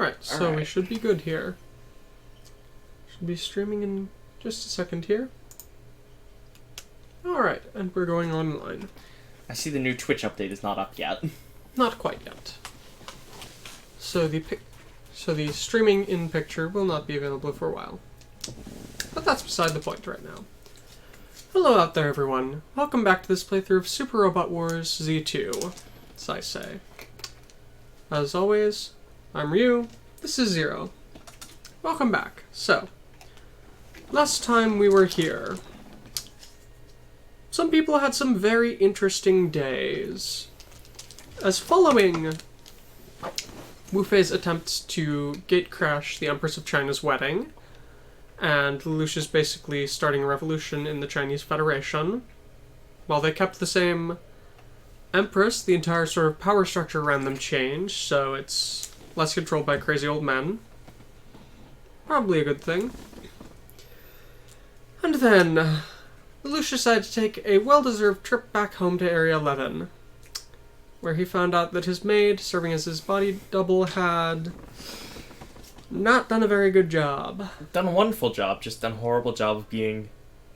Alright, so we should be good here. Should be streaming in just a second here. Alright, and we're going online. I see the new Twitch update is not up yet. Not quite yet. So the streaming in picture will not be available for a while. But that's beside the point right now. Hello out there, everyone. Welcome back to this playthrough of Super Robot Wars Z2. Saisei. As always, I'm Ryu. This is Zero. Welcome back. So, last time we were here, some people had some very interesting days. As following Wu Fei's attempts to gate-crash the Empress of China's wedding, and Lelouch's basically starting a revolution in the Chinese Federation, while they kept the same Empress, the entire sort of power structure around them changed, so it's less controlled by crazy old men. Probably a good thing. And then Lelouch decided to take a well-deserved trip back home to Area 11, where he found out that his maid, serving as his body double, had not done a very good job. Done a wonderful job, just done a horrible job of being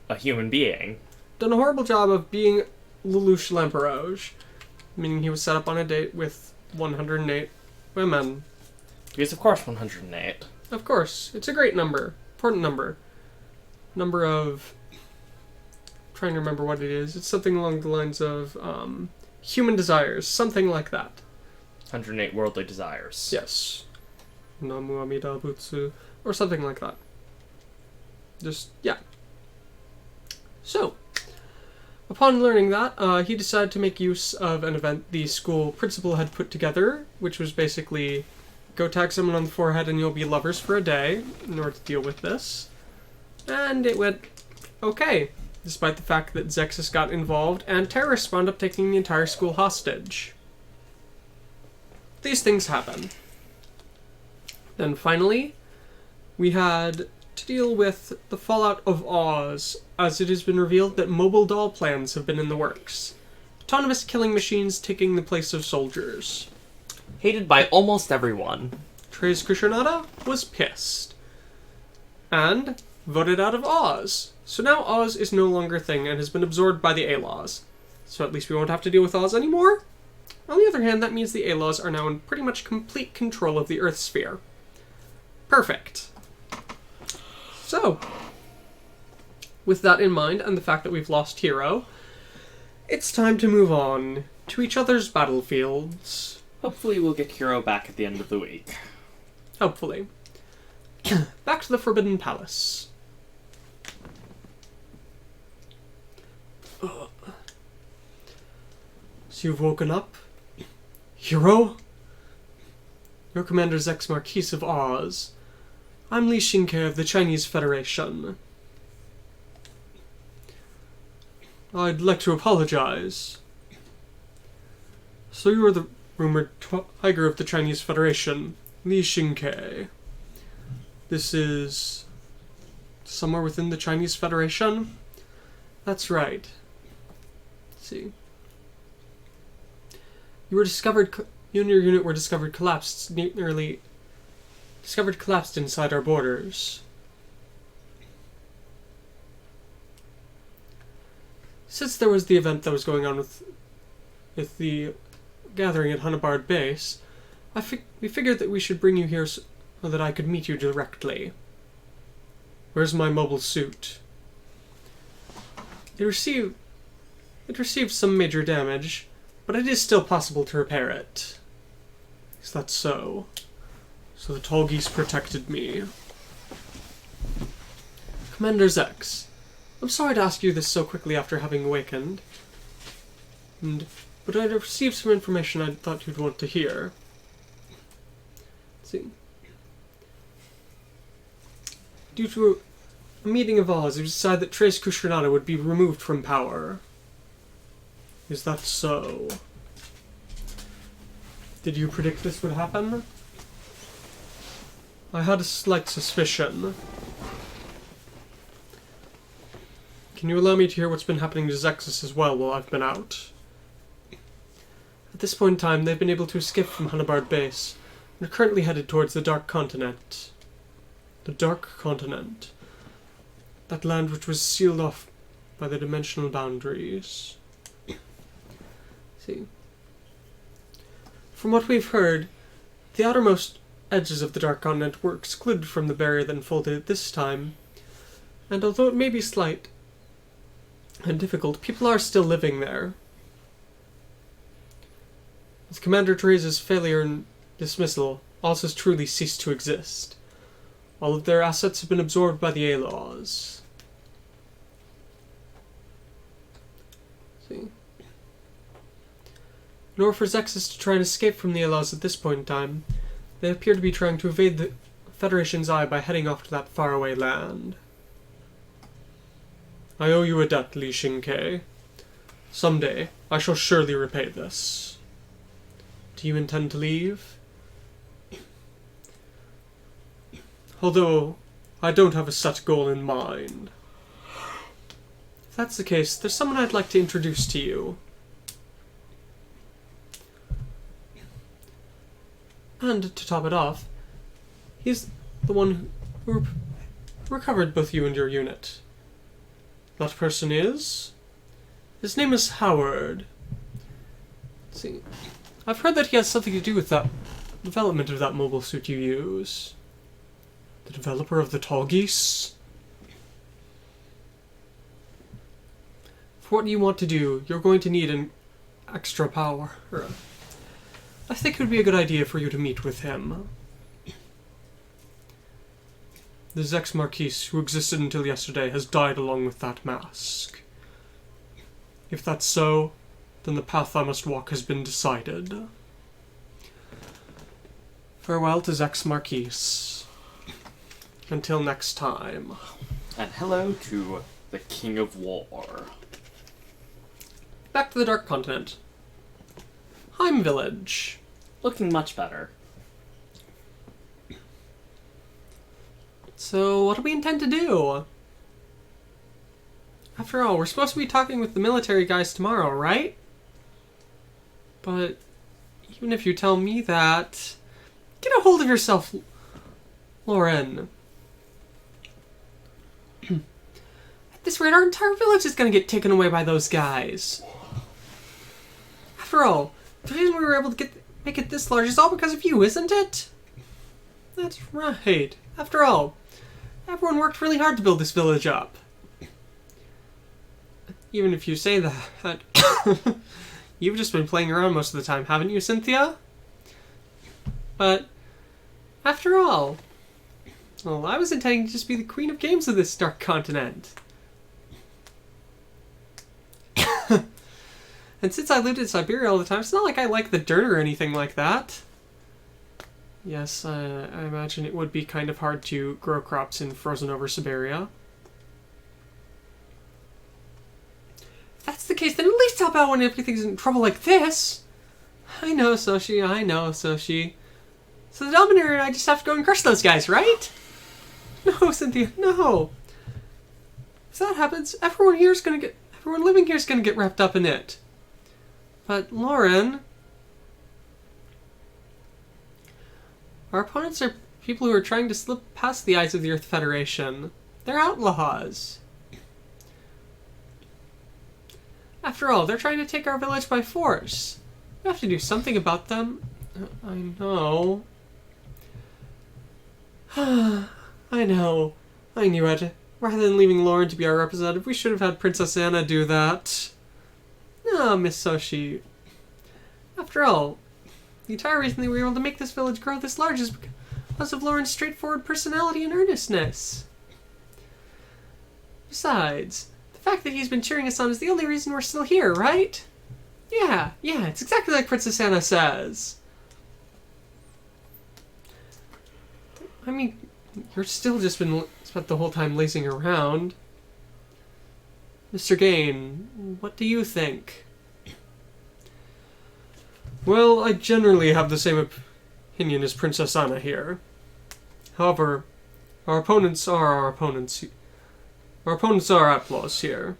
a human being. Done a horrible job of being Lelouch Lamperouge, meaning he was set up on a date with 108 women. Because of course 108. Of course. It's a great number. Important number. Number of... I'm trying to remember what it is. It's something along the lines of human desires. Something like that. 108 worldly desires. Yes. Namu Amida Butsu. Or something like that. Just, yeah. So, upon learning that, he decided to make use of an event the school principal had put together, which was basically, go tag someone on the forehead and you'll be lovers for a day, in order to deal with this. And it went okay, despite the fact that Zexus got involved, and terrorists wound up taking the entire school hostage. These things happen. Then finally, we had to deal with the fallout of Oz, as it has been revealed that mobile doll plans have been in the works. Autonomous killing machines taking the place of soldiers. Hated by almost everyone. Treize Kushonada was pissed. And voted out of Oz. So now Oz is no longer a thing and has been absorbed by the A-Laws. So at least we won't have to deal with Oz anymore. On the other hand, that means the A-Laws are now in pretty much complete control of the Earth sphere. Perfect. So, with that in mind, and the fact that we've lost Hero, it's time to move on to each other's battlefields. Hopefully we'll get Hero back at the end of the week. Hopefully. Back to the Forbidden Palace. So you've woken up? Hero? You're Commander Zex Marquis of Oz. I'm Li Xingke of the Chinese Federation. I'd like to apologize. So you are the rumored tiger of the Chinese Federation, Li Xingke. This is somewhere within the Chinese Federation? That's right. Let's see. You and your unit were discovered collapsed inside our borders. Since there was the event that was going on with the gathering at Hanabard Base, we figured that we should bring you here so that I could meet you directly. Where's my mobile suit? It received some major damage, but it is still possible to repair it. Is that so? So the tall geese protected me. Commander Zex, I'm sorry to ask you this so quickly after having awakened, but I received some information I thought you'd want to hear. Let's see. Due to a meeting of Oz, it was decided that Treize Kushonada would be removed from power. Is that so? Did you predict this would happen? I had a slight suspicion. Can you allow me to hear what's been happening to Zexus as well while I've been out? At this point in time, they've been able to escape from Hanabard Base, We're currently headed towards the Dark Continent. The Dark Continent. That land which was sealed off by the dimensional boundaries. See. From what we've heard, the outermost edges of the Dark Continent were excluded from the barrier that enfolded it this time, and although it may be slight and difficult, people are still living there. With Commander Teresa's failure and dismissal, Oz has truly ceased to exist. All of their assets have been absorbed by the A-Laws. See. In order for Zexus to try and escape from the A-Laws at this point in time, they appear to be trying to evade the Federation's eye by heading off to that faraway land. I owe you a debt, Li Xingke. Someday, I shall surely repay this. Do you intend to leave? Although, I don't have a set goal in mind. If that's the case, there's someone I'd like to introduce to you. And to top it off, he's the one who recovered both you and your unit. That person is? His name is Howard. Let's see, I've heard that he has something to do with that development of that mobile suit you use. The developer of the tall geese? For what you want to do, you're going to need an extra power. I think it would be a good idea for you to meet with him. The Zex Marquise, who existed until yesterday, has died along with that mask. If that's so, then the path I must walk has been decided. Farewell to Zex Marquise. Until next time. And hello to the King of War. Back to the Dark Continent. Heim Village. Looking much better. So, what do we intend to do? After all, we're supposed to be talking with the military guys tomorrow, right? But even if you tell me that, get a hold of yourself, Lauren. At this rate, our entire village is going to get taken away by those guys. After all, the reason we were able to make it this large is all because of you, isn't it? That's right. After all, everyone worked really hard to build this village up. Even if you say that, you've just been playing around most of the time, haven't you, Cynthia? But, after all, well, I was intending to just be the queen of games of this Dark Continent. And since I lived in Siberia all the time, it's not like I like the dirt or anything like that. Yes, I imagine it would be kind of hard to grow crops in frozen over Siberia. If that's the case, then at least help out when everything's in trouble like this. I know, Soshi, I know, Soshi. So the Dominator and I just have to go and crush those guys, right? No, Cynthia, no. If that happens, everyone living here is gonna get wrapped up in it. But, Lauren, our opponents are people who are trying to slip past the eyes of the Earth Federation. They're outlaws. After all, they're trying to take our village by force. We have to do something about them. I know. I know. I knew it. Rather than leaving Lauren to be our representative, we should have had Princess Anna do that. No, Miss Soshi. After all, the entire reason that we were able to make this village grow this large is because of Lauren's straightforward personality and earnestness. Besides, the fact that he's been cheering us on is the only reason we're still here, right? Yeah, it's exactly like Princess Anna says. I mean, you're still just been spent the whole time lazing around. Mr. Gain, what do you think? Well, I generally have the same opinion as Princess Anna here. However, our opponents are our opponents. Our opponents are outlaws here.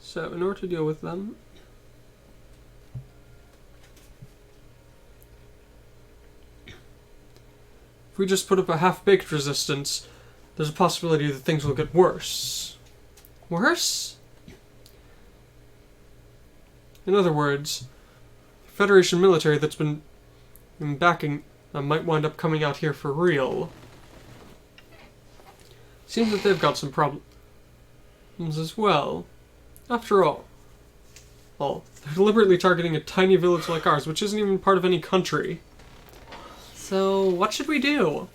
So, in order to deal with them... if we just put up a half-baked resistance, there's a possibility that things will get worse. Worse? In other words, the Federation military that's been backing might wind up coming out here for real. Seems that they've got some problems as well. After all, they're deliberately targeting a tiny village like ours, which isn't even part of any country. So, what should we do?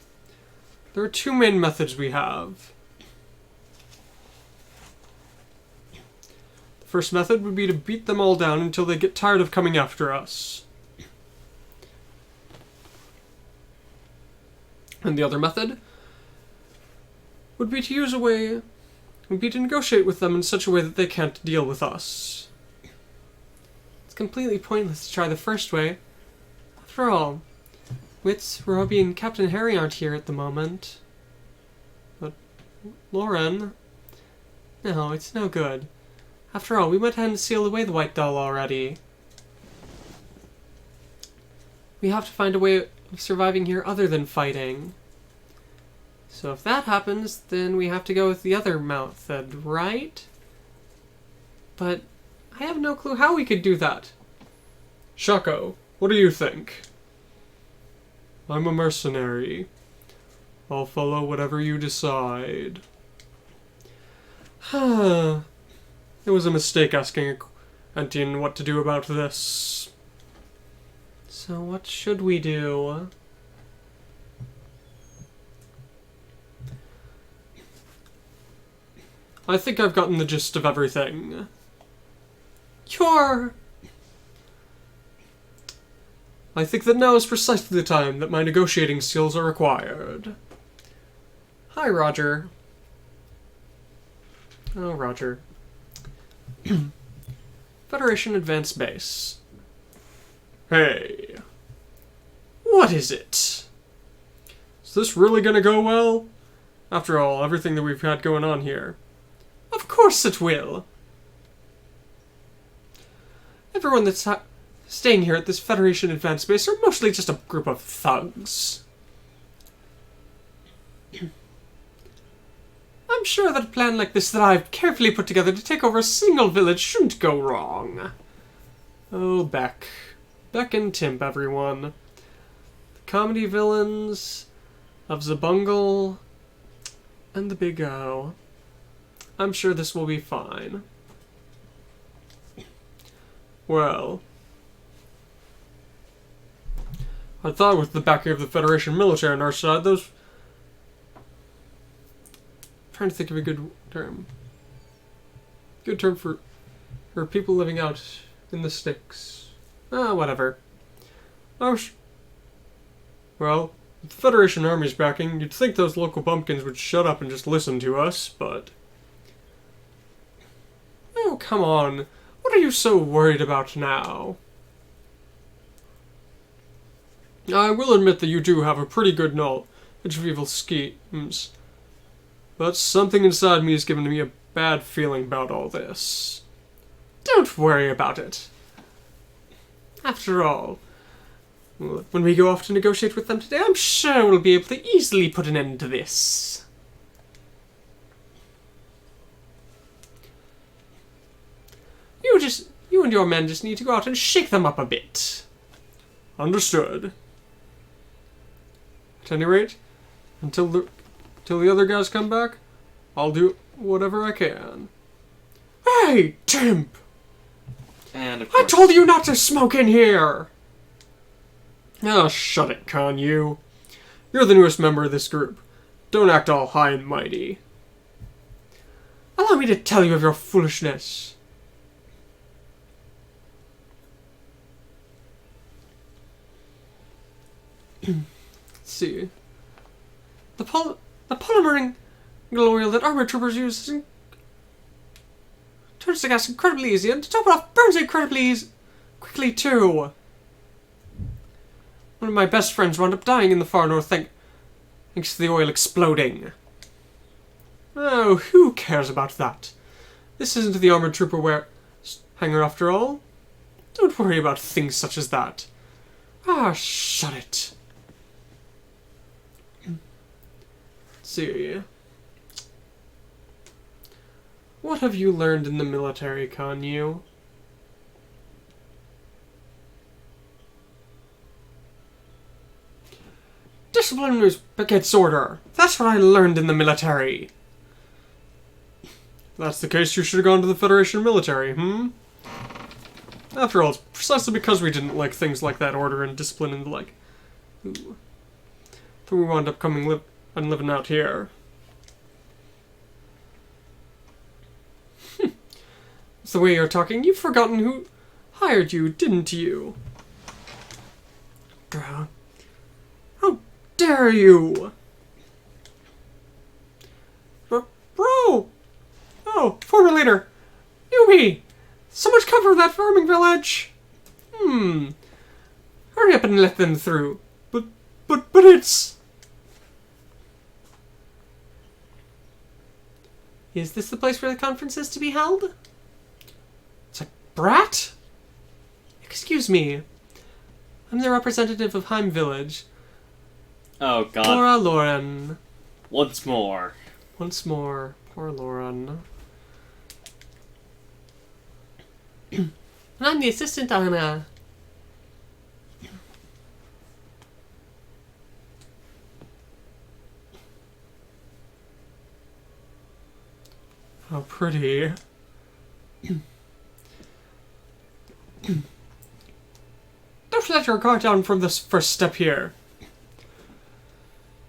There are two main methods we have. The first method would be to beat them all down until they get tired of coming after us. And the other method would be to negotiate with them in such a way that they can't deal with us. It's completely pointless to try the first way. After all, Wits, Robbie, and Captain Harry aren't here at the moment. But Lauren... no, it's no good. After all, we went ahead and sealed away the White Doll already. We have to find a way of surviving here other than fighting. So if that happens, then we have to go with the other method, right? But I have no clue how we could do that. Shako, what do you think? I'm a mercenary. I'll follow whatever you decide. It was a mistake asking Entian what to do about this. So what should we do? I think I've gotten the gist of everything. I think that now is precisely the time that my negotiating skills are required. Hi, Roger. Oh, Roger. Federation Advanced Base. Hey. What is it? Is this really gonna go well? After all, everything that we've had going on here. Of course it will. Everyone that's staying here at this Federation Advanced Base are mostly just a group of thugs. I'm sure that a plan like this that I've carefully put together to take over a single village shouldn't go wrong. Oh, Beck. Beck and Timp, everyone. The comedy villains of Zabungle and the Big O. I'm sure this will be fine. Well, I thought with the backing of the Federation military on our side, those... I'm trying to think of a good term. Good term for people living out in the sticks. Whatever. Well, with the Federation Army's backing, you'd think those local bumpkins would shut up and just listen to us, but... oh, come on. What are you so worried about now? I will admit that you do have a pretty good knowledge of evil schemes, but something inside me has given me a bad feeling about all this. Don't worry about it. After all, when we go off to negotiate with them today, I'm sure we'll be able to easily put an end to this. You and your men just need to go out and shake them up a bit. Understood. At any rate, until the other guys come back, I'll do whatever I can. Hey, Timp! And of course, I told you not to smoke in here! Oh, shut it, con you. You're the newest member of this group. Don't act all high and mighty. Allow me to tell you of your foolishness. Let's see. The polymering oil that armor troopers use turns the gas incredibly easy, and to top it off, burns incredibly quickly too. One of my best friends wound up dying in the far north thanks to the oil exploding. Oh, who cares about that? This isn't the armored trooper hangar after all. Don't worry about things such as that. Ah, shut it. Let's see. What have you learned in the military, Kanyu? Discipline is begets order. That's what I learned in the military. If that's the case, you should have gone to the Federation military, After all, it's precisely because we didn't like things like that order and discipline and the like. Ooh. So we wound up living out here. It's the way you're talking. You've forgotten who hired you, didn't you? How dare you? Bro! Oh, former leader! Yubi! So much cover of that farming village! Hurry up and let them through. But it's... Is this the place where the conference is to be held? It's a brat? Excuse me. I'm the representative of Heim Village. Oh, God. Laura Lauren. Once more. Once more. Poor Lauren. And I'm the assistant Anna. How pretty. Don't let your guard down from this first step here.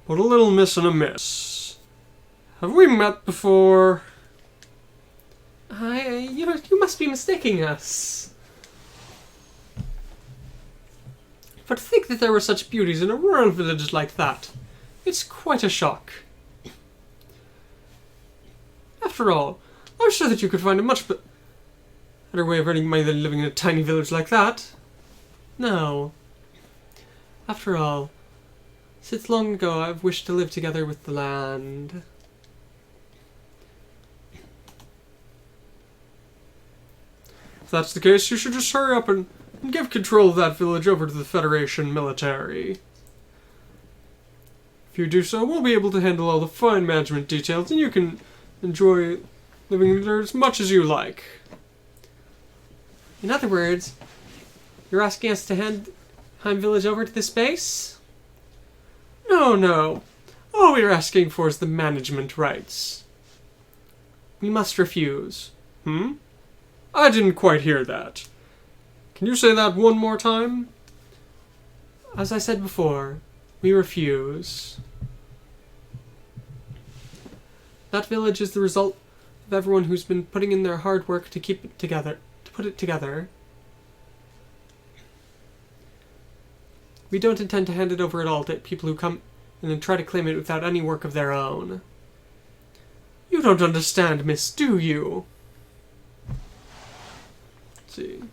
But a little miss and a miss. Have we met before? You must be mistaking us. But to think that there were such beauties in a rural village like that. It's quite a shock. After all, I'm sure that you could find a much better way of earning money than living in a tiny village like that. No. After all, since long ago I've wished to live together with the land. If that's the case, you should just hurry up and give control of that village over to the Federation military. If you do so, we'll be able to handle all the fine management details, and you can enjoy living there as much as you like. In other words, you're asking us to hand Heim Village over to this base? No. All we're asking for is the management rights. We must refuse. I didn't quite hear that. Can you say that one more time? As I said before, we refuse. That village is the result of everyone who's been putting in their hard work to keep it together, to put it together. We don't intend to hand it over at all to people who come in and try to claim it without any work of their own. You don't understand, miss, do you? Let's see.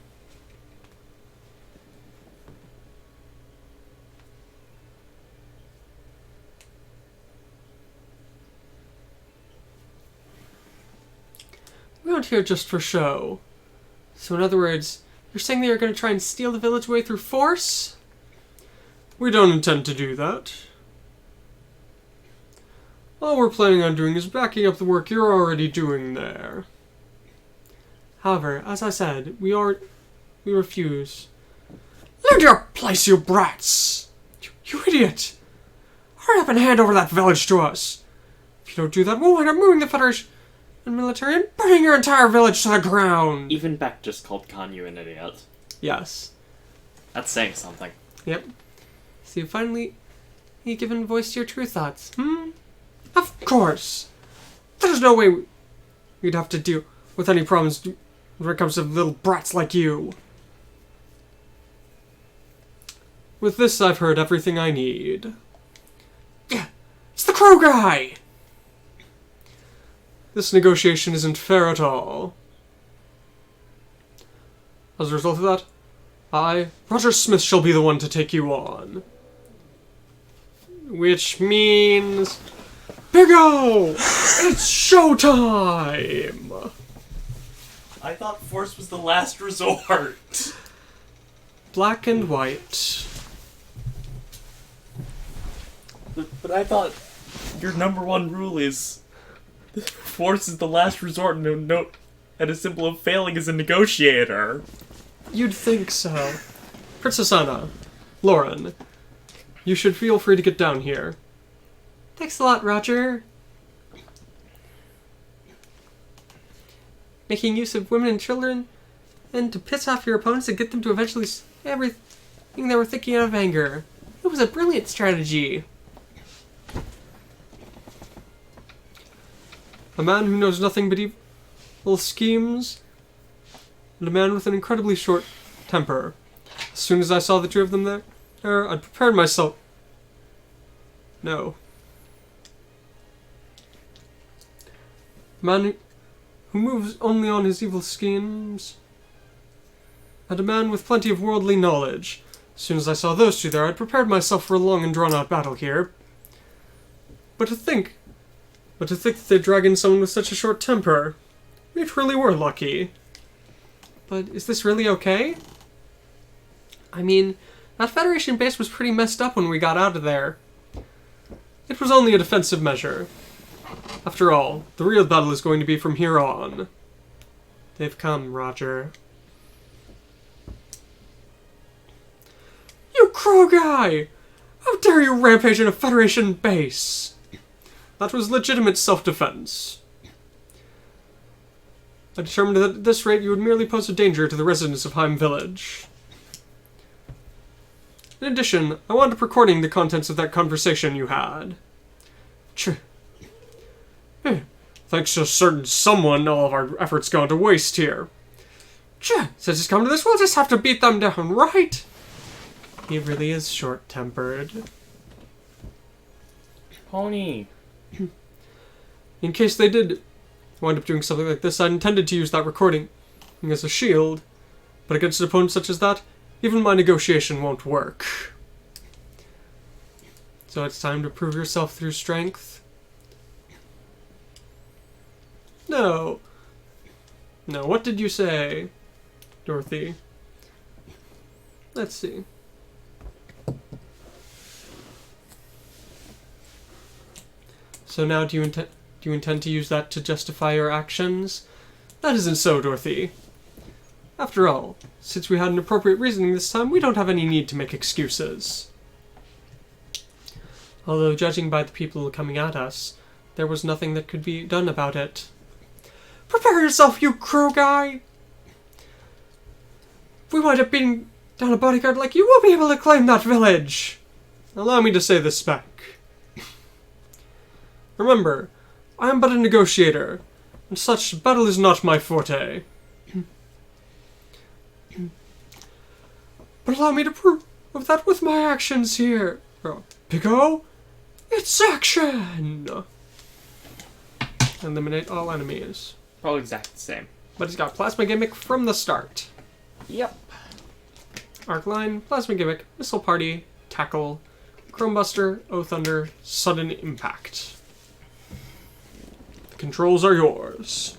We aren't here just for show. So in other words, you're saying that you're going to try and steal the village away through force? We don't intend to do that. All we're planning on doing is backing up the work you're already doing there. However, as I said, we refuse. Learn your place, you brats! You idiot! Hurry up and hand over that village to us! If you don't do that, we'll wind up moving the Federation and military and burning your entire village to the ground! Even Beck just called Kanyu an idiot. Yes. That's saying something. Yep. So you finally given voice to your true thoughts, Of course! There's no way we'd have to deal with any problems when it comes to little brats like you. With this, I've heard everything I need. Yeah, it's the crow guy! This negotiation isn't fair at all. As a result of that, I, Roger Smith, shall be the one to take you on. Which means... Big O! It's showtime! I thought force was the last resort. Black and white. But I thought your number one rule is force is the last resort, and a symbol of failing as a negotiator. You'd think so. Princess Anna, Lauren, you should feel free to get down here. Thanks a lot, Roger. Making use of women and children, and to piss off your opponents and get them to eventually say everything they were thinking out of anger. It was a brilliant strategy. A man who knows nothing but evil schemes, and a man with an incredibly short temper. As soon as I saw the two of them there, I'd prepared myself. No. A man who moves only on his evil schemes, and a man with plenty of worldly knowledge. As soon as I saw those two there, I'd prepared myself for a long and drawn-out battle here. But to think that they drag in someone with such a short temper, we truly were lucky. But is this really okay? I mean, that Federation base was pretty messed up when we got out of there. It was only a defensive measure. After all, the real battle is going to be from here on. They've come, Roger. You crow guy! How dare you rampage in a Federation base? That was legitimate self-defense. I determined that at this rate you would merely pose a danger to the residents of Heim Village. In addition, I wound up recording the contents of that conversation you had. Thanks to a certain someone, all of our efforts gone to waste here. Since it's come to this, we'll just have to beat them down, right? He really is short-tempered. Pony. In case they did wind up doing something like this, I intended to use that recording as a shield, but against an opponent such as that, even my negotiation won't work. So it's time to prove yourself through strength. No. No, what did you say, Dorothy? Let's see. So now do you intend to use that to justify your actions? That isn't so, Dorothy. After all, since we had an appropriate reasoning this time, we don't have any need to make excuses. Although, judging by the people coming at us, there was nothing that could be done about it. Prepare yourself, you crow guy! If we wind up beating down a bodyguard like you, we'll be able to claim that village! Allow me to say this, Beck. Remember, I am but a negotiator, and such battle is not my forte. But allow me to prove that with my actions here. Pico, it's action! Eliminate all enemies. Probably exactly the same. But he's got Plasma Gimmick from the start. Yep. Arc Line, Plasma Gimmick, Missile Party, Tackle, Chrome Buster, O Thunder, Sudden Impact. The controls are yours.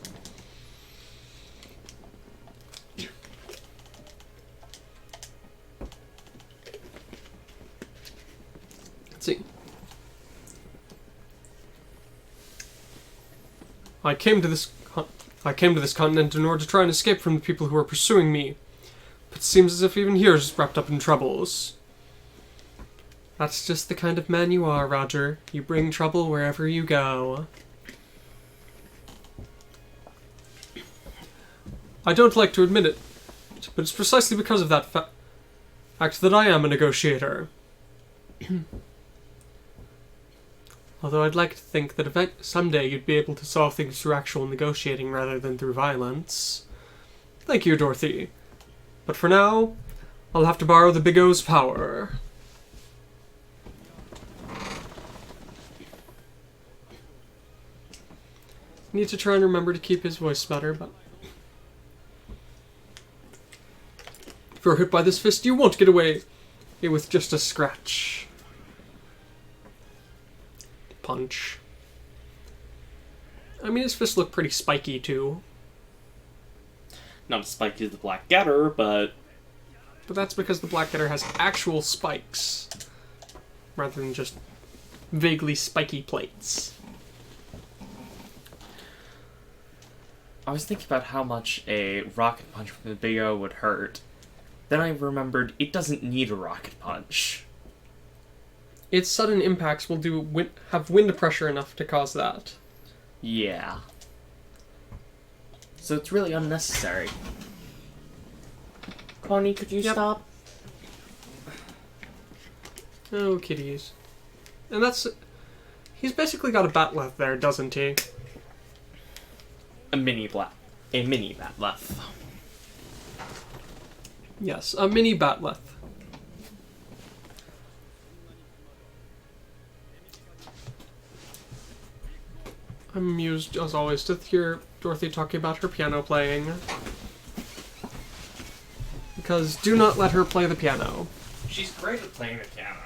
Let's see. I came to this continent in order to try and escape from the people who are pursuing me. But it seems as if even here is wrapped up in troubles. That's just the kind of man you are, Roger. You bring trouble wherever you go. I don't like to admit it, but it's precisely because of that fact that I am a negotiator. Although I'd like to think that someday you'd be able to solve things through actual negotiating rather than through violence. Thank you, Dorothy. But for now, I'll have to borrow the Big O's power. Need to try and remember to keep his voice better, but... If you're hit by this fist, you won't get away with just a scratch. Punch. I mean, his fists look pretty spiky, too. Not as spiky as the Black Getter, but that's because the Black Getter has actual spikes, rather than just vaguely spiky plates. I was thinking about how much a rocket punch from the Big O would hurt. Then I remembered it doesn't need a rocket punch. Its sudden impacts will have wind pressure enough to cause that. Yeah. So it's really unnecessary. Connie, could you stop? Oh, kitties. And that's... He's basically got a batleth there, doesn't he? A mini batleth. Yes, a mini batleth. I'm amused, as always, to hear Dorothy talking about her piano playing. Because do not let her play the piano. She's great at playing the piano.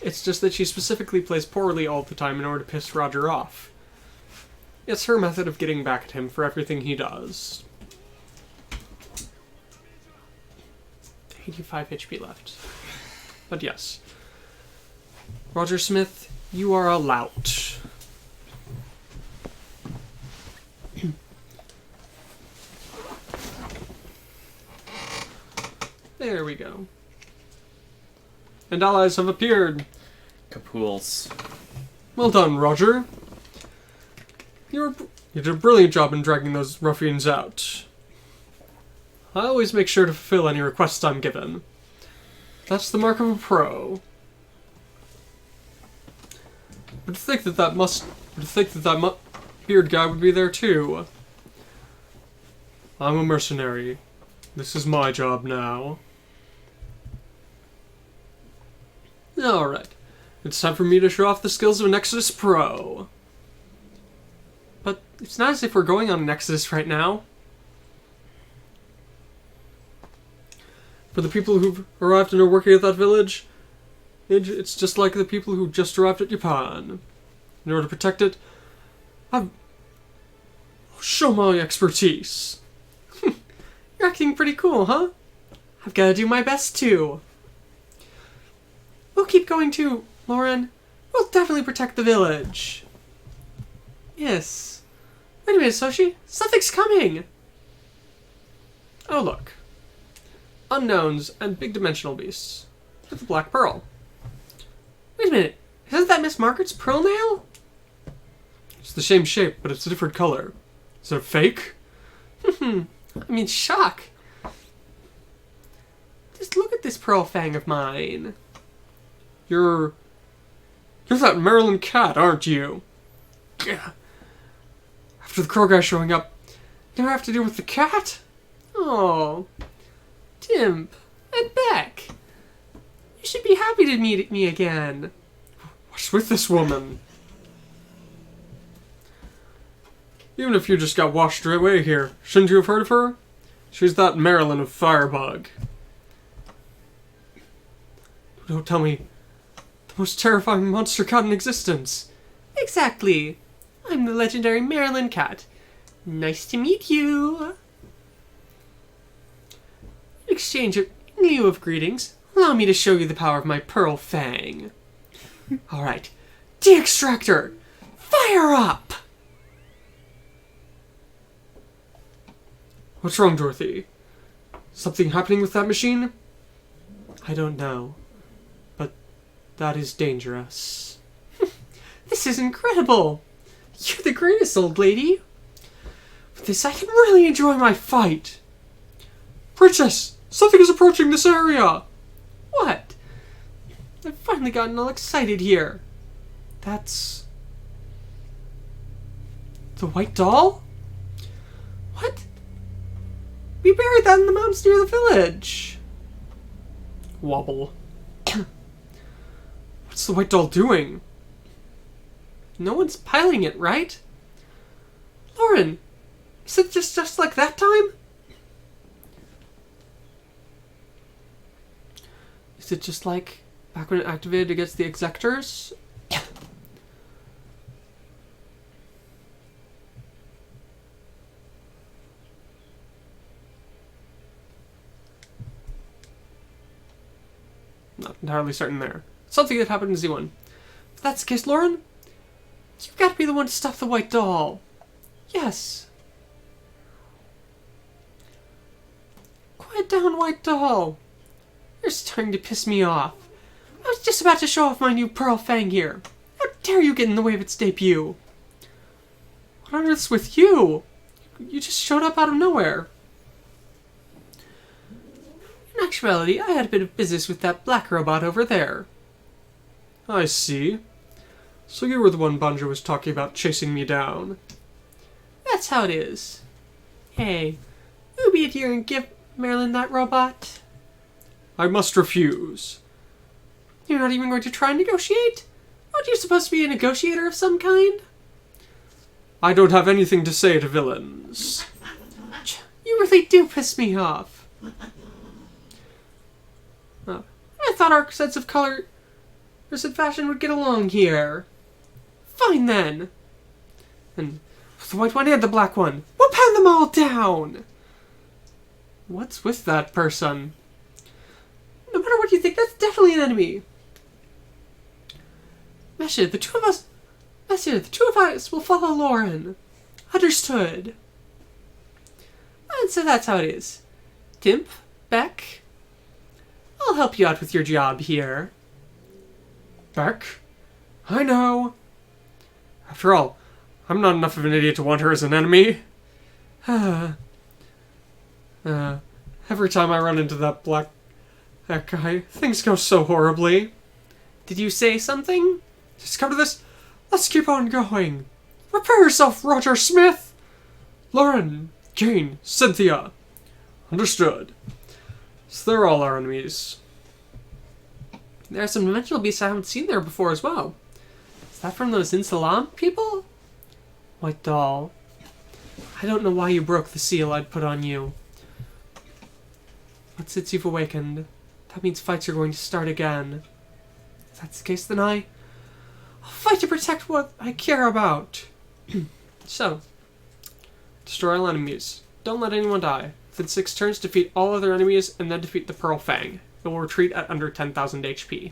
It's just that she specifically plays poorly all the time in order to piss Roger off. It's her method of getting back at him for everything he does. 85 HP left. But yes. Roger Smith, you are a lout. There we go. And allies have appeared. Capools. Well done, Roger. You did a brilliant job in dragging those ruffians out. I always make sure to fulfill any requests I'm given. That's the mark of a pro. But to think that that beard guy would be there too. I'm a mercenary. This is my job now. Alright. It's time for me to show off the skills of an Exodus Pro. But it's not as if we're going on an Exodus right now. For the people who've arrived and are working at that village, it's just like the people who just arrived at Japan. In order to protect it, I'll show my expertise. You're acting pretty cool, huh? I've got to do my best too. We'll keep going too, Lauren. We'll definitely protect the village. Yes. Wait a minute, Soshi. Something's coming! Oh, look. Unknowns and big dimensional beasts. With the Black Pearl. Wait a minute. Isn't that Miss Margaret's pearl nail? It's the same shape, but it's a different color. Is it fake? I mean, shock. Just look at this pearl fang of mine. You're that Maryland cat, aren't you? After the crow guy showing up, now I have to deal with the cat? Oh, Timp and Beck. You should be happy to meet me again. What's with this woman? Even if you just got washed away here, shouldn't you have heard of her? She's that Marilyn of Firebug. Don't tell me. The most terrifying monster cat in existence. Exactly. I'm the legendary Marilyn cat. Nice to meet you. In exchange of, in lieu of greetings, allow me to show you the power of my pearl fang. Alright. De-extractor! Fire up! What's wrong, Dorothy? Something happening with that machine? I don't know. But that is dangerous. This is incredible! You're the greatest, old lady! With this, I can really enjoy my fight! Princess! Something is approaching this area! What? I've finally gotten all excited here. That's... the white doll? What? We buried that in the mountains near the village. Wobble. What's the white doll doing? No one's piloting it, right? Lauren, is it just like that time? Is it just like back when it activated against the executors? entirely certain there. Something that happened in Z1. If that's the case, Lauren, you've got to be the one to stop the white doll. Yes. Quiet down, white doll. You're starting to piss me off. I was just about to show off my new pearl fang here. How dare you get in the way of its debut? What on earth's with you? You just showed up out of nowhere. In actuality, I had a bit of business with that black robot over there. I see. So you were the one Banjo was talking about chasing me down. That's how it is. Hey, you be it here and give Marilyn that robot? I must refuse. You're not even going to try and negotiate? Aren't you supposed to be a negotiator of some kind? I don't have anything to say to villains. You really do piss me off. I thought our sense of color and fashion would get along here. Fine then. And the white one and the black one. We'll pound them all down. What's with that person? No matter what you think, that's definitely an enemy. Monsieur, the two of us will follow Lauren. Understood. And so that's how it is. Timp, Beck, I'll help you out with your job here. Beck? I know. After all, I'm not enough of an idiot to want her as an enemy. Every time I run into that guy, things go so horribly. Did you say something? Just come to this. Let's keep on going. Prepare yourself, Roger Smith. Lauren, Jane, Cynthia. Understood. So they're all our enemies. There are some dimensional beasts I haven't seen there before as well. Is that from those Insalam people? White doll. I don't know why you broke the seal I'd put on you. But since you've awakened, that means fights are going to start again. If that's the case, then I'll fight to protect what I care about. So, destroy all enemies. Don't let anyone die. Within 6 turns, defeat all other enemies, and then defeat the Pearl Fang. It will retreat at under 10,000 HP.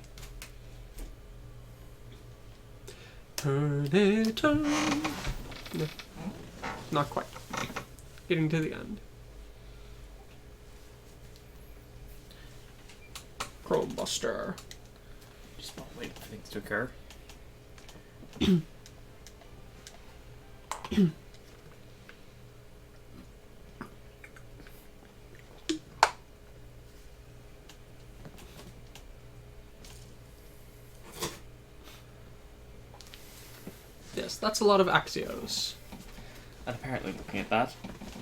Turn it on. No, not quite. Getting to the end. Chrome Buster. Just while waiting for things to occur. Yes, that's a lot of Axios. And apparently, looking at that,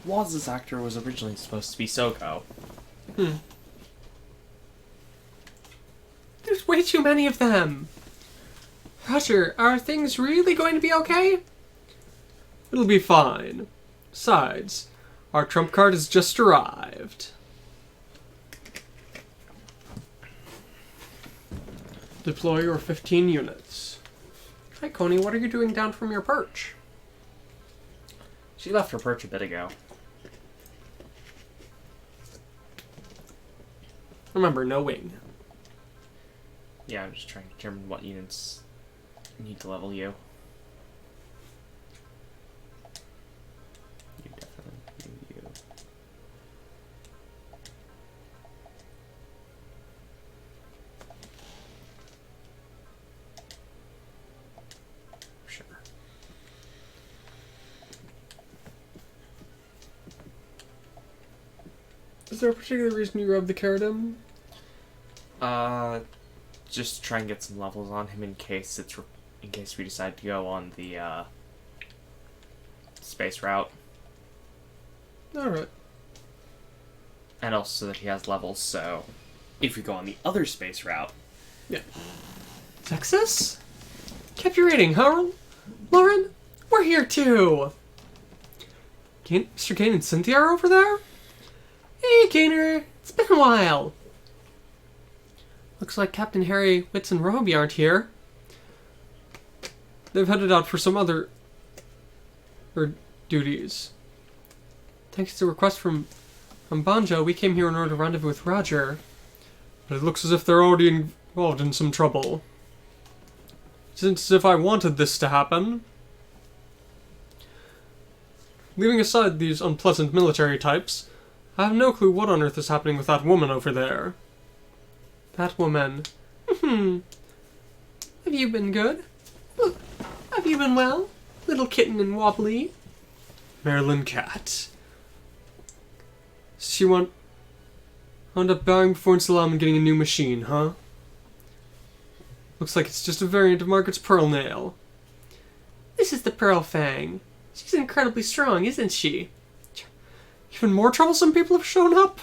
Waz's actor was originally supposed to be Soko. There's way too many of them. Roger, are things really going to be okay? It'll be fine. Besides, our trump card has just arrived. Deploy your 15 units. Hi, Coney, what are you doing down from your perch? She left her perch a bit ago. Remember, no wing. Yeah, I'm just trying to determine what units need to level you. You definitely need you. Sure. Is there a particular reason you rubbed the Keradim? Just try and get some levels on him in case we decide to go on the space route. Alright. And also so that he has levels, so if we go on the other space route. Yeah. Texas? Kept your rating, huh, Lauren? We're here too! Mr. Kane and Cynthia are over there? Hey, Kaner! It's been a while! Looks like Captain Harry, Witz, and Roby aren't here. They've headed out for some other duties. Thanks to a request from Banjo, we came here in order to rendezvous with Roger. But it looks as if they're already involved in some trouble. Since if I wanted this to happen... Leaving aside these unpleasant military types, I have no clue what on earth is happening with that woman over there. That woman. Have you been good? Have you been well? Little kitten and wobbly? Marilyn Cat. She wound up bowing before Salam and getting a new machine, huh? Looks like it's just a variant of Margaret's Pearl Nail. This is the Pearl Fang. She's incredibly strong, isn't she? Even more troublesome people have shown up?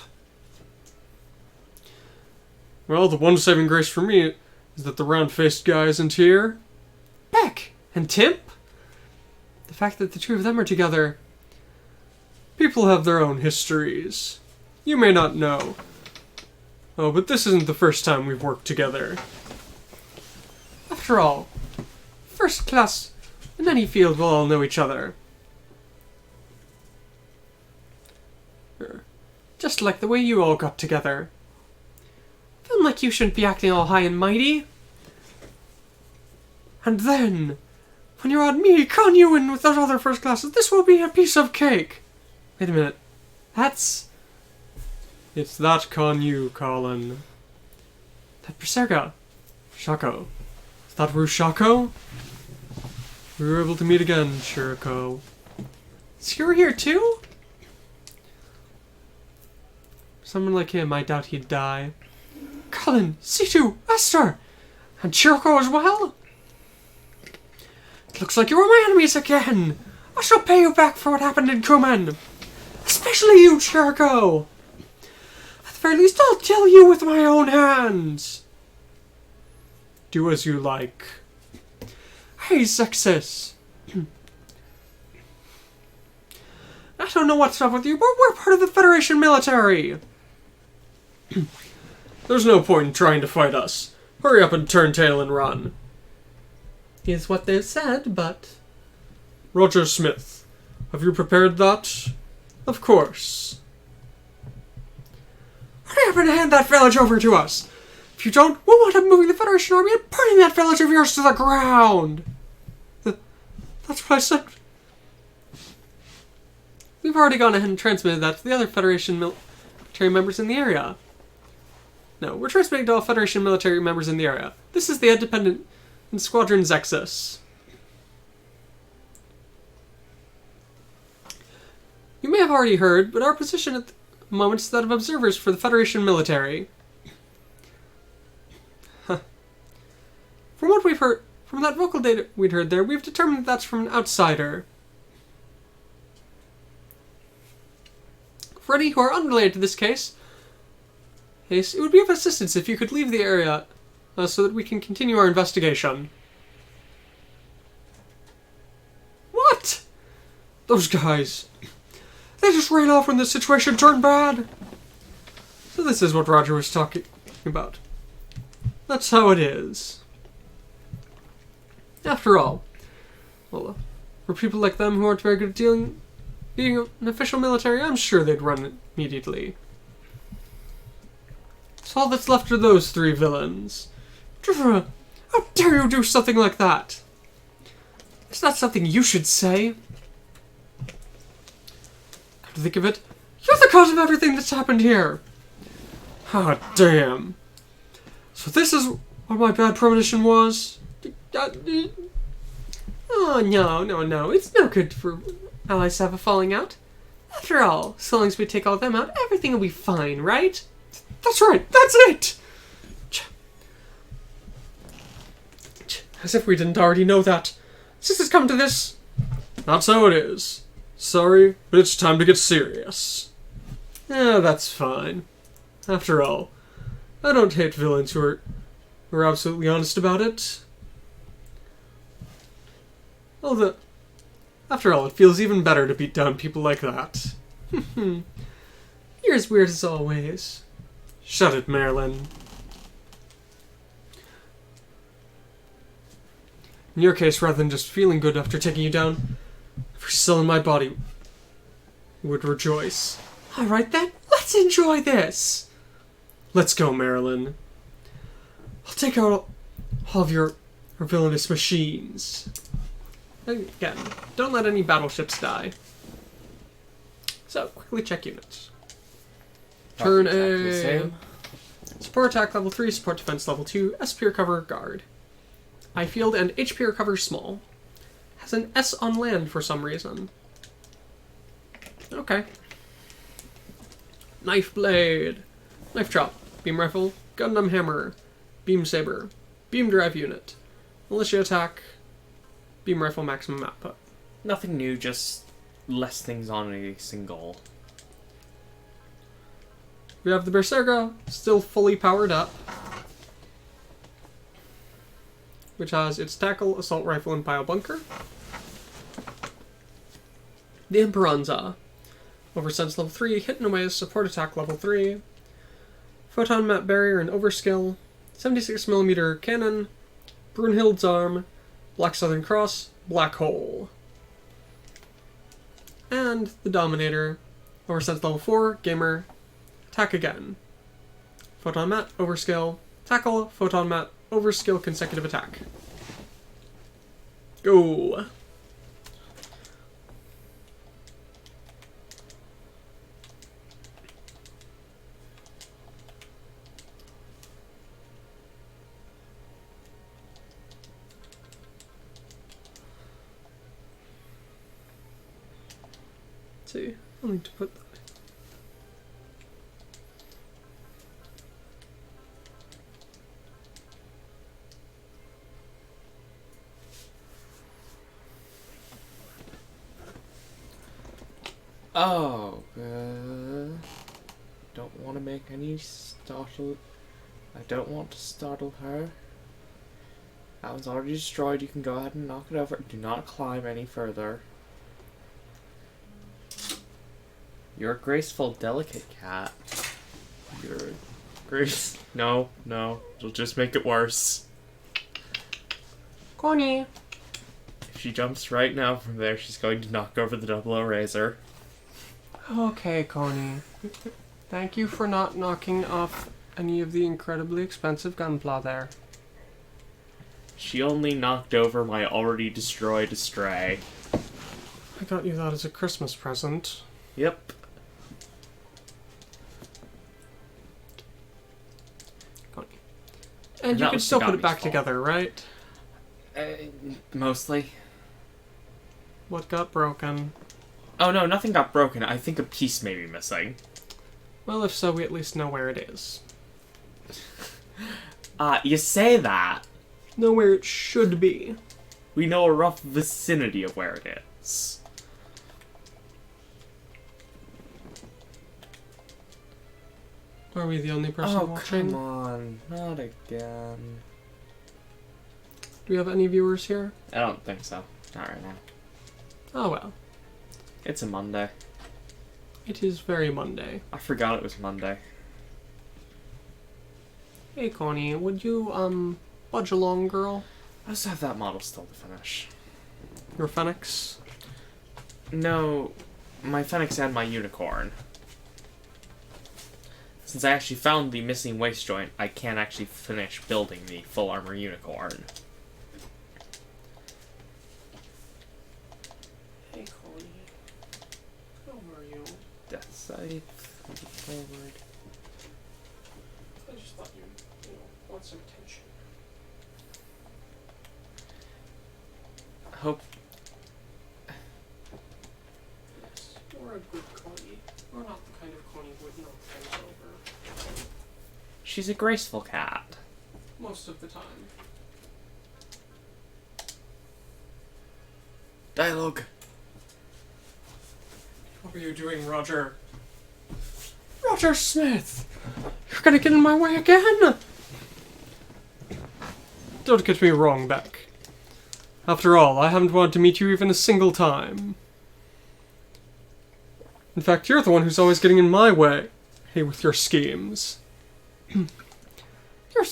Well, the one saving grace for me is that the round-faced guy isn't here. Beck and Timp? The fact that the two of them are together... People have their own histories. You may not know. Oh, but this isn't the first time we've worked together. After all, first class in any field will all know each other. Just like the way you all got together. Feel like you shouldn't be acting all high and mighty. And then, when you add me, con you in with those other first classes, this will be a piece of cake. Wait a minute. It's that con you, Colin. That Berserga. Shaco. Is that Rushako? We were able to meet again, Shiriko. Is you here too? Someone like him, I doubt he'd die. Colin, Situ, Esther, and Shiriko as well? It looks like you were my enemies again. I shall pay you back for what happened in Kumen. Especially you, Shiriko. At the very least, I'll kill you with my own hands. Do as you like. Hey, Zexus. I don't know what's up with you, but we're part of the Federation military. There's no point in trying to fight us. Hurry up and turn tail and run. Is what they've said, but... Roger Smith, have you prepared that? Of course. Hurry up and hand that village over to us. If you don't, we'll wind up moving the Federation army and burning that village of yours to the ground. That's what I said. We've already gone ahead and transmitted that to the other Federation military members in the area. No, we're transmitting to all Federation military members in the area. This is the Independent Squadron Zexus. You may have already heard, but our position at the moment is that of observers for the Federation military. From what we've heard, from that vocal data we'd heard there, we've determined that's from an outsider. For any who are unrelated to this case, it would be of assistance if you could leave the area so that we can continue our investigation. What? Those guys. They just ran off when the situation turned bad. So this is what Roger was talking about. That's how it is. After all, well, for people like them who aren't very good at being an official military, I'm sure they'd run it immediately. So all that's left are those three villains. How dare you do something like that? It's not something you should say. Come to think of it, you're the cause of everything that's happened here. Ah, damn. So this is what my bad premonition was? Oh, no. It's no good for allies to have a falling out. After all, so long as we take all of them out, everything will be fine, right? That's right, that's it! As if we didn't already know that. Since it's come to this. That's how it is. Sorry, but it's time to get serious. That's fine. After all, I don't hate villains who are absolutely honest about it. Although, after all, it feels even better to beat down people like that. You're as weird as always. Shut it, Marilyn. In your case, rather than just feeling good after taking you down, every cell in my body would rejoice. Alright then, let's enjoy this! Let's go, Marilyn. I'll take out all of your villainous machines. Again, don't let any battleships die. So, quickly check units. Turn A. Support attack level 3, support defense level 2, SP recover guard. Eye field and HP recover small. Has an S on land for some reason. Okay. Knife blade. Knife chop. Beam rifle. Gundam hammer. Beam saber. Beam drive unit. Militia attack. Beam rifle maximum output. Nothing new, just less things on a single. We have the Berserker, still fully powered up, which has its tackle, assault rifle, and pile bunker. The Imperanza, oversense level 3, hit and away, support attack level 3, photon map barrier and overskill, 76mm cannon, Brunhild's arm, Black Southern Cross, black hole. And the Dominator, oversense level 4, gamer, attack again. Photon mat, overskill, tackle, photon mat, overskill, consecutive attack. Go! Let's see, I need to put that. Oh, don't want to make any startle. I don't want to startle her. That one's already destroyed. You can go ahead and knock it over. Do not climb any further. You're a graceful, delicate cat. You're a grace. No, it'll just make it worse. Connie! If she jumps right now from there, she's going to knock over the 00 razor. Okay, Connie. Thank you for not knocking off any of the incredibly expensive gunpla there. She only knocked over my already destroyed Astray. I got you that as a Christmas present. Yep. Connie. And you can still put it back together, right? Mostly. What got broken? Oh no, nothing got broken. I think a piece may be missing. Well, if so, we at least know where it is. You say that. Know where it should be. We know a rough vicinity of where it is. Are we the only person watching? Come on. Not again. Do we have any viewers here? I don't think so. Not right now. Oh well. It's a Monday. It is very Monday. I forgot it was Monday. Hey Connie, would you, budge along, girl? I just have that model still to finish. Your Phoenix? No, my Phoenix and my Unicorn. Since I actually found the missing waist joint, I can't actually finish building the full armor Unicorn. Hey Connie. How are you? Death Scythe, forward. I just thought you want some attention. Hope. Yes, you're a good Connie. You're not the kind of Connie who would knock things over. She's a graceful cat. Most of the time. Dialogue. What are you doing, Roger? Roger Smith! You're gonna get in my way again! Don't get me wrong, Beck. After all, I haven't wanted to meet you even a single time. In fact, you're the one who's always getting in my way. Hey, with your schemes. You're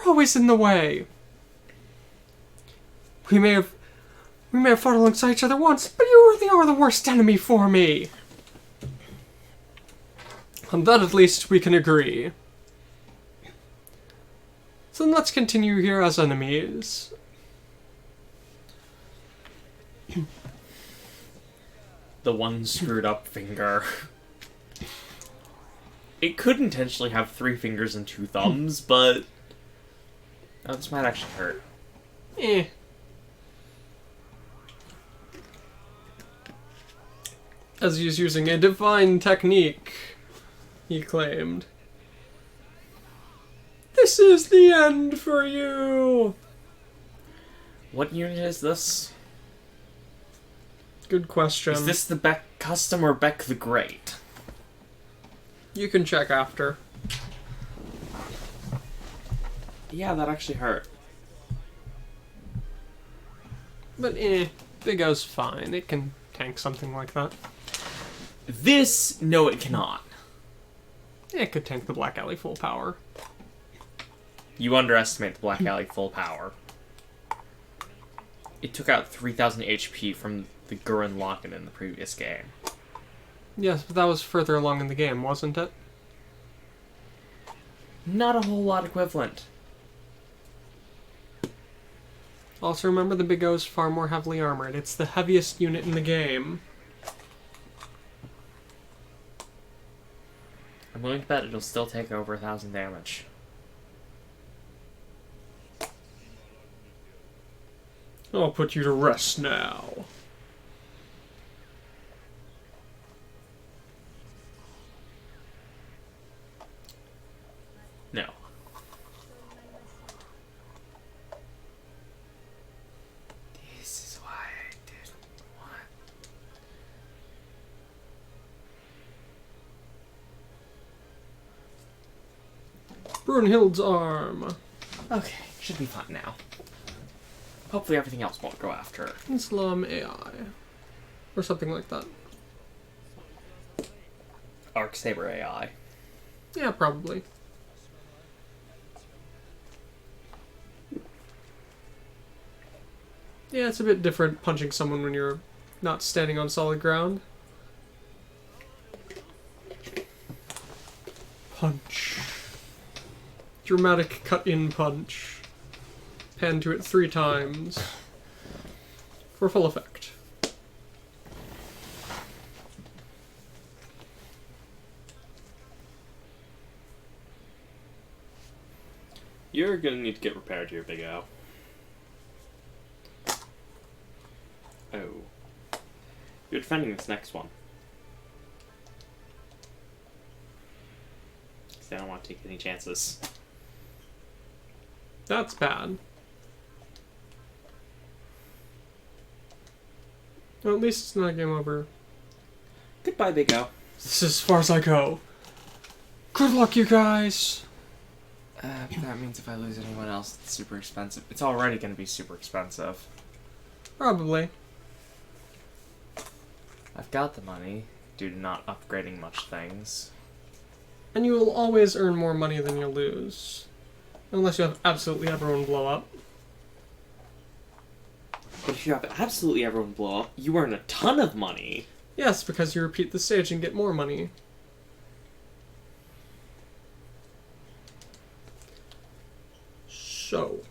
always in the way. We may have fought alongside each other once, but you really are the worst enemy for me. On that at least we can agree. let's continue here as enemies. The one screwed up finger. It could intentionally have 3 fingers and 2 thumbs, but... Oh, this might actually hurt. Eh. As he's using a divine technique, he claimed. This is the end for you! What unit is this? Good question. Is this the Beck Custom or Beck the Great? You can check after. Yeah, that actually hurt. But Big O's fine. It can tank something like that. This, no it cannot. It could tank the Black Alley full power. You underestimate the Black Alley full power. It took out 3,000 HP from the Gurren Lagann in the previous game. Yes, but that was further along in the game, wasn't it? Not a whole lot equivalent. Also remember the Big O is far more heavily armored. It's the heaviest unit in the game. I'm willing to bet it'll still take over 1,000 damage. I'll put you to rest now. No. This is why I didn't want... Brunhild's arm. Okay, should be fine now. Hopefully everything else won't go after her. Islam AI. Or something like that. Arc Saber AI. Yeah, probably. Yeah, it's a bit different punching someone when you're not standing on solid ground. Punch. Dramatic cut-in punch. Pan to it 3 times. For full effect. You're gonna need to get repaired here, Big O. Oh. You're defending this next one. Because I don't want to take any chances. That's bad. Well, at least it's not a game over. Goodbye, Big O. This is as far as I go. Good luck, you guys! That means if I lose anyone else, it's super expensive. It's already going to be super expensive. Probably. I've got the money, due to not upgrading much things. And you will always earn more money than you lose. Unless you have absolutely everyone blow up. But if you have absolutely everyone blow up, you earn a ton of money. Yes, because you repeat the stage and get more money. So.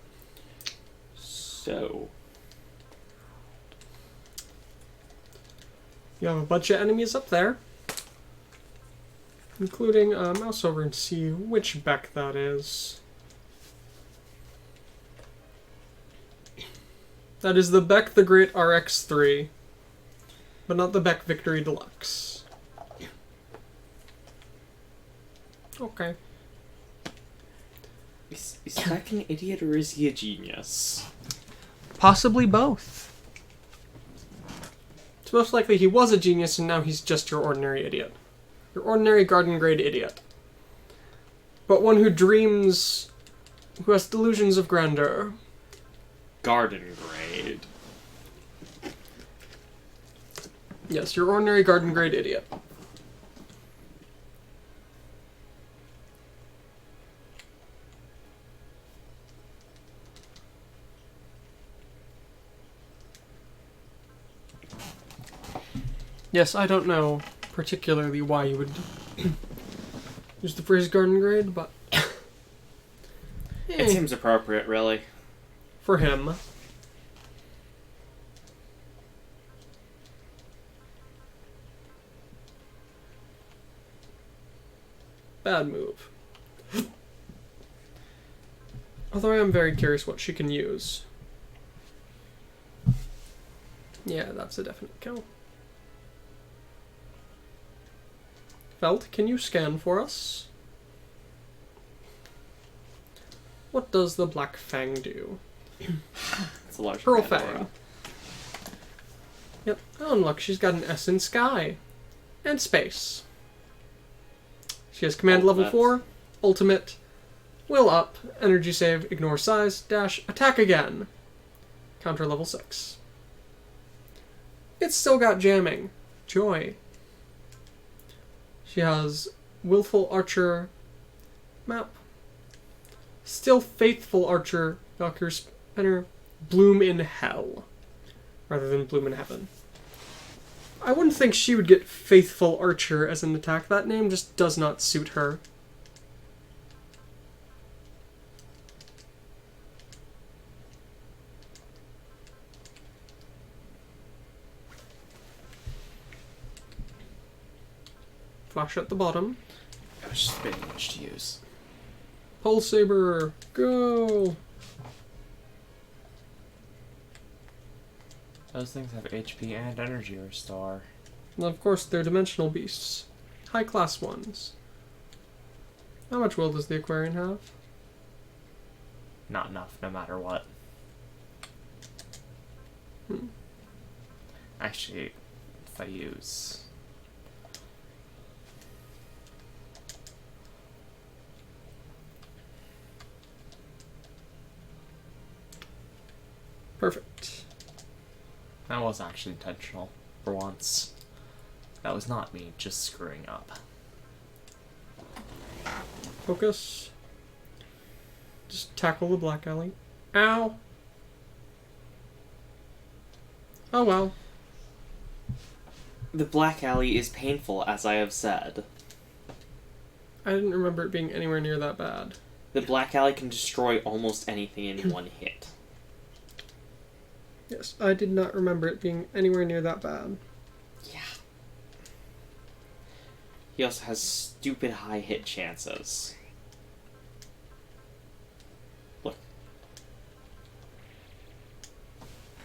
You have a bunch of enemies up there. Including, mouse over and see which Beck that is. That is the Beck the Great RX-3. But not the Beck Victory Deluxe. Okay. Is Beck an idiot or is he a genius? Possibly both. It's most likely he was a genius and now he's just your ordinary idiot. Your ordinary garden grade idiot. But one who dreams, who has delusions of grandeur. Garden grade. Yes, your ordinary garden grade idiot. Yes, I don't know particularly why you would use the phrase garden grade, but It seems appropriate, really. For him. Bad move. Although I am very curious what she can use. Yeah, that's a definite kill. Felt, can you scan for us? What does the Black Fang do? It's a large Pearl Pandora. Fang. Yep. Oh, and look, she's got an S in Sky. And Space. She has Command level Ultimate. 4, Ultimate, Will up, Energy save, Ignore size, dash, Attack again. Counter level 6. It's still got Jamming. Joy. She has Willful Archer, Map. Still Faithful Archer, Valkyrie Spinner, Bloom in Hell, rather than Bloom in Heaven. I wouldn't think she would get Faithful Archer as an attack. That name just does not suit her. Flash at the bottom. I was just debating which to use. Pulse Saber, go! Those things have HP and energy restore. And of course, they're dimensional beasts. High class ones. How much will does the Aquarian have? Not enough, no matter what. Actually, if I use... Perfect. That was actually intentional, for once. That was not me just screwing up. Focus. Just tackle the Black Alley. Ow! Oh well. The Black Alley is painful, as I have said. I didn't remember it being anywhere near that bad. The Black Alley can destroy almost anything in one hit. Yes, I did not remember it being anywhere near that bad. Yeah. He also has stupid high hit chances. Look.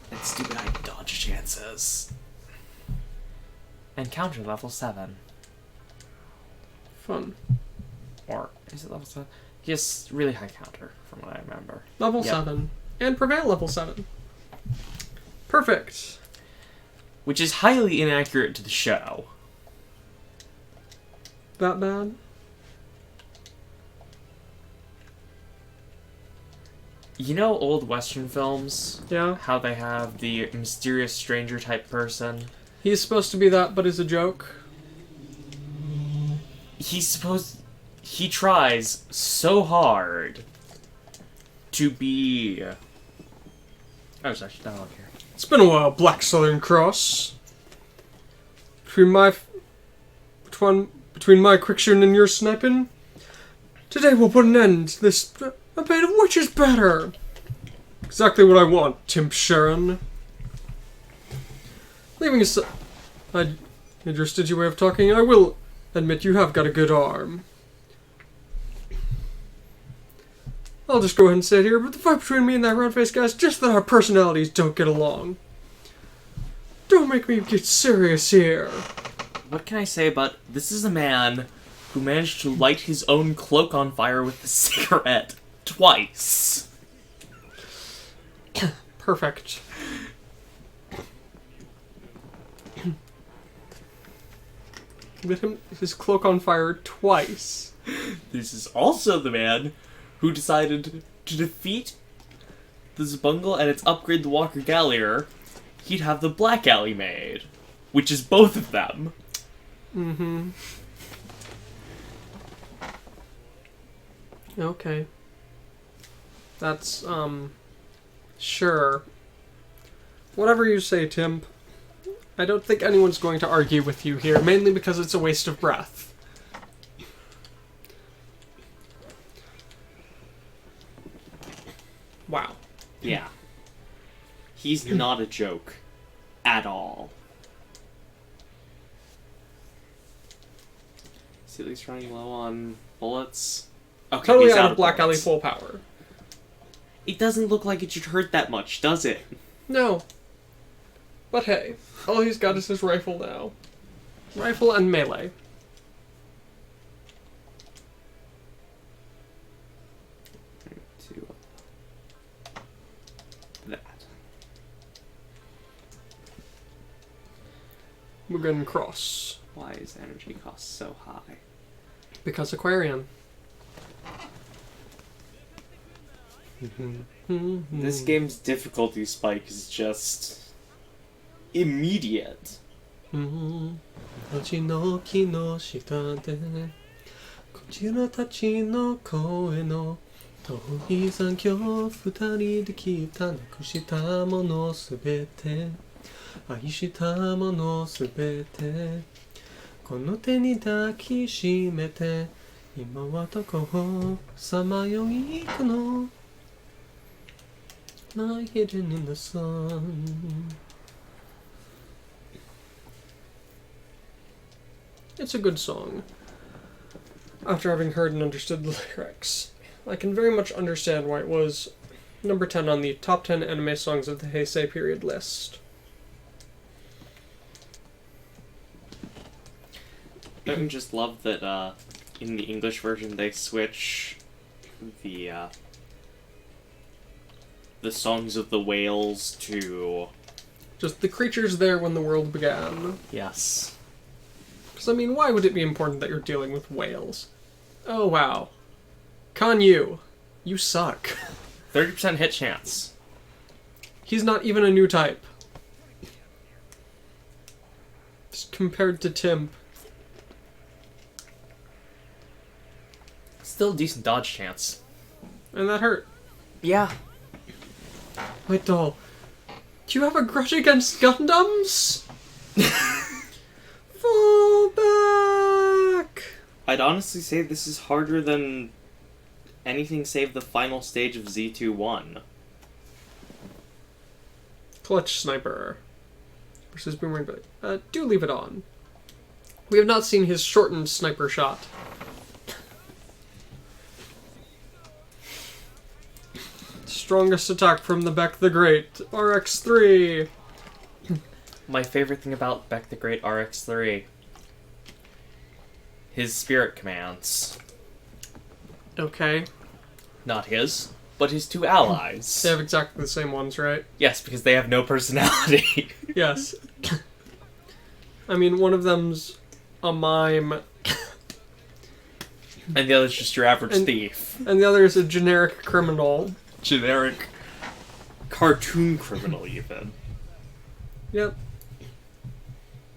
And stupid high dodge chances. And counter level 7. Fun. Or, is it level 7? He has really high counter, from what I remember. Level Yep. 7. And Prevail level 7. Perfect. Which is highly inaccurate to the show. That bad? You know old Western films? Yeah. How they have the mysterious stranger type person? He's supposed to be that, but is a joke. He tries so hard to be... Oh, there's actually dialogue here. It's been a while, Black Southern Cross. Between my quick shooting and your sniping, today we'll put an end to this debate of which is better. Exactly what I want, Timp Sharon. Leaving aside your stodgy way of talking, I will admit you have got a good arm. I'll just go ahead and say it here, but the fight between me and that round-faced guy is just that our personalities don't get along. Don't make me get serious here. What can I say about... This is a man who managed to light his own cloak on fire with a cigarette twice. Perfect. Lit his cloak on fire twice. This is also the man who decided to defeat the Zbungle and its upgrade the Walker Gallier. He'd have the Black Alley made, which is both of them. Mm-hmm. Okay. That's, sure. Whatever you say, Timp. I don't think anyone's going to argue with you here, mainly because it's a waste of breath. Yeah. He's not a joke. At all. Seely's running low on bullets. Okay, Totally he's out of Black Alley bullets. full power. It doesn't look like it should hurt that much, does it? No. But hey, all he's got is his rifle now. Rifle and melee. To that. Mugen Cross. Why is energy cost so high? Because Aquarian. This game's difficulty spike is just immediate. 星の木の下でこちらたちの声の遠い残響二人で聞いたなくしたものすべて愛したものすべてこの手に抱きしめて今はどこをさまよいくの Lie hidden in the sun. It's a good song. After having heard and understood the lyrics, I can very much understand why it was number 10 on the top 10 anime songs of the Heisei period list. Don't you just love that in the English version they switch the songs of the whales to... Just the creatures there when the world began. Yes. Because, I mean, why would it be important that you're dealing with whales? Oh, wow. Kanyu, you suck. 30% hit chance. He's not even a new type. Just compared to Timp. Still a decent dodge chance. And that hurt. Yeah. Wait, doll. Do you have a grudge against Gundams? Fall back! I'd honestly say this is harder than anything save the final stage of Z2-1. Clutch Sniper versus Boomerang Billy. Do leave it on. We have not seen his shortened sniper shot. Strongest attack from the Beck the Great, RX-3. My favorite thing about Beck the Great RX-3. His spirit commands. Okay. Not his, but his two allies. They have exactly the same ones, right? Yes, because they have no personality. Yes. I mean, one of them's a mime. And the other's just your average thief. And the other is a generic criminal. Generic cartoon criminal, even. Yep.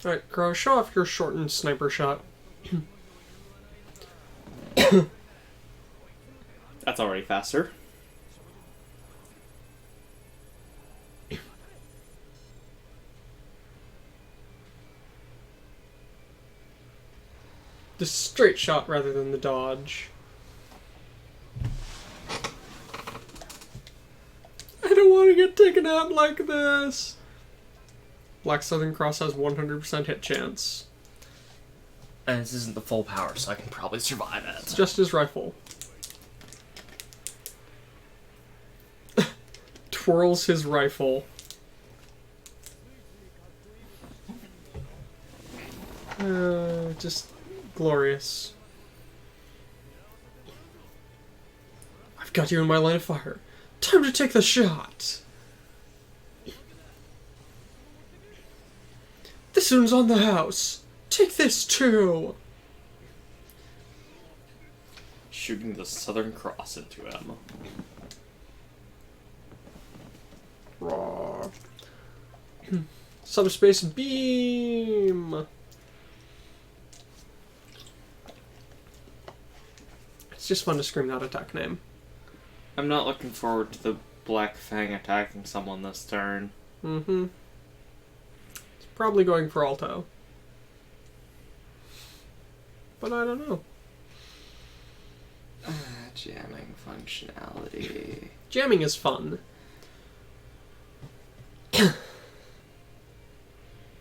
Alright, Crow, show off your shortened sniper shot. That's already faster. The straight shot rather than the dodge. I don't want to get taken out like this. Black Southern Cross has 100% hit chance. And this isn't the full power, so I can probably survive it. It's just his rifle. Twirls his rifle. Just glorious. I've got you in my line of fire. Time to take the shot. This one's on the house. Take this too. Shooting the Southern Cross into him. Raw. Subspace beam. It's just fun to scream that attack name. I'm not looking forward to the Black Fang attacking someone this turn. Mm-hmm. It's probably going for Alto. But I don't know. Jamming functionality. Jamming is fun.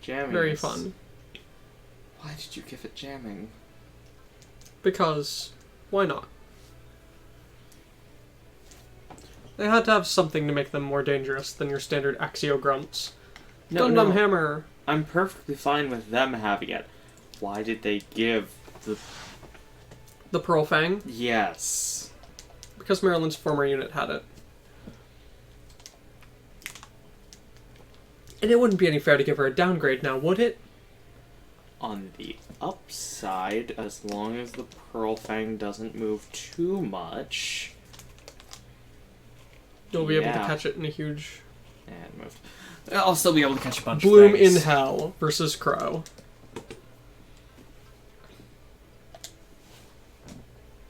Jamming very is- fun. Why did you give it jamming? Because, why not? They had to have something to make them more dangerous than your standard Axio grunts. Gundam Hammer! I'm perfectly fine with them having it. Why did they give The Pearl Fang, Yes. because Maryland's former unit had it. And it wouldn't be any fair to give her a downgrade now, would it? On the upside, as long as the Pearl Fang doesn't move too much... You'll be able to Yeah. catch it in a huge... And it moved. I'll still be able to catch a bunch Bloom of in things. Hell versus Crow.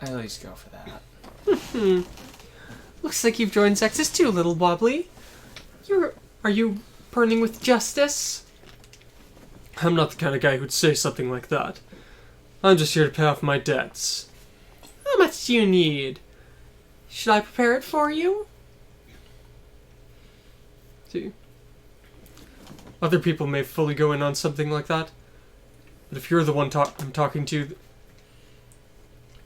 I at least go for that. Looks like you've joined Sexus too, little Wobbly. Are you burning with justice? I'm not the kind of guy who'd say something like that. I'm just here to pay off my debts. How much do you need? Should I prepare it for you? See? Other people may fully go in on something like that. But if you're the one I'm talking to...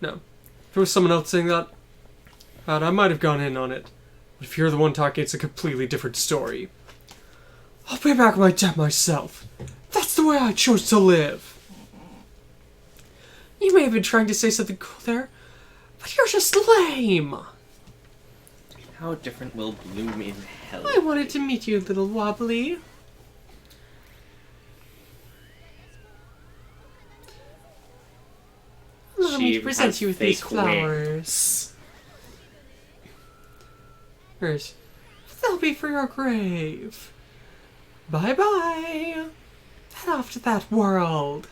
No. If it was someone else saying that, I might have gone in on it. But if you're the one talking, it's a completely different story. I'll pay back my debt myself. That's the way I chose to live. You may have been trying to say something cool there, but you're just lame. How different will Bloom in Hell I wanted to meet you, little Wobbly. Allow me She to even present has you with these fake flowers. wings. Here's. They'll be for your grave. Bye-bye. Head off to that world.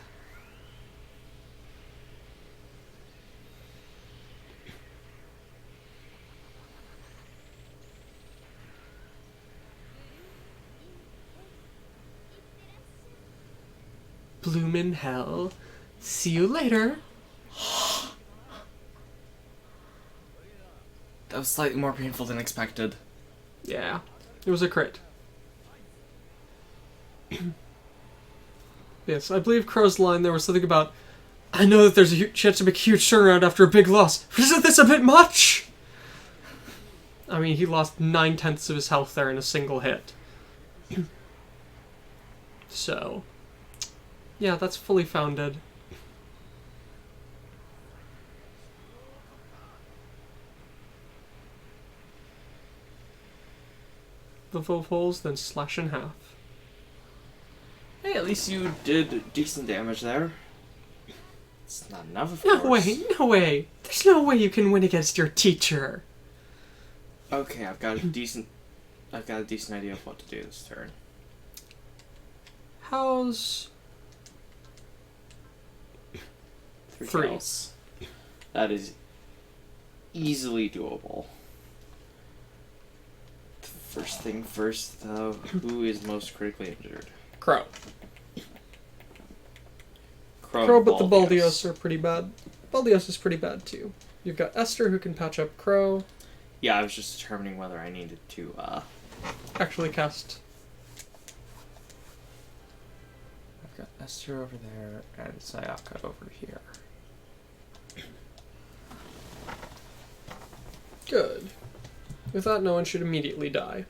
Bloom in Hell. See you later. That was slightly more painful than expected. Yeah, it was a crit. Yes, I believe Crow's line there was something about, I know that there's a chance to make a huge turnaround after a big loss, but isn't this a bit much? I mean, he lost 9/10 of his health there in a single hit. So, yeah, that's fully founded. The full holes, then slash in half. Hey, at least you did decent damage there. It's not enough, of No course. way, no way. There's no way you can win against your teacher. Okay, I've got a decent idea of what to do this turn. How's... 3. kills. That is easily doable. First thing first, though, who is most critically injured? Crow. Crow, Crow, and but the Baldios. Baldios are pretty bad. Baldios is pretty bad, too. You've got Esther, who can patch up Crow. Yeah, I was just determining whether I needed to, Actually cast... I've got Esther over there and Sayaka over here. Good. With that, no one should immediately die.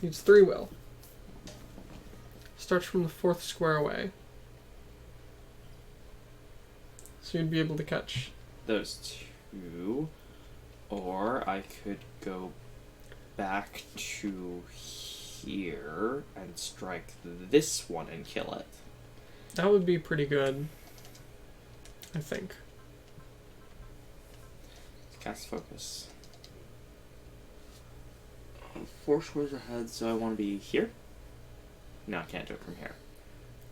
Needs 3 will. Starts from the 4th square away. So you'd be able to catch... Those two. Or I could go back to here and strike this one and kill it. That would be pretty good. I think. Cast focus. 4 squares ahead, so I want to be here? No, I can't do it from here.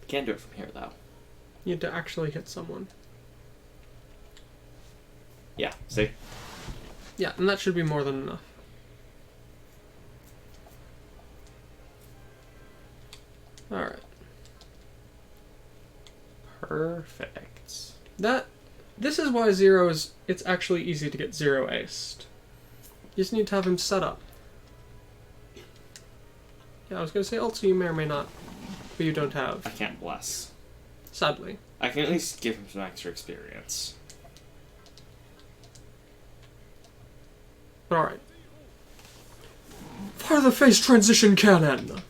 I can't do it from here, though. You had to actually hit someone. Yeah, see? Yeah, and that should be more than enough. Alright. Perfect. This is why Zero is... It's actually easy to get Zero aced. You just need to have him set up. Yeah, I was gonna say also you may or may not, but you don't I have. can't bless. Sadly. I can at least give him some extra experience. But alright. Fire the face transition cannon!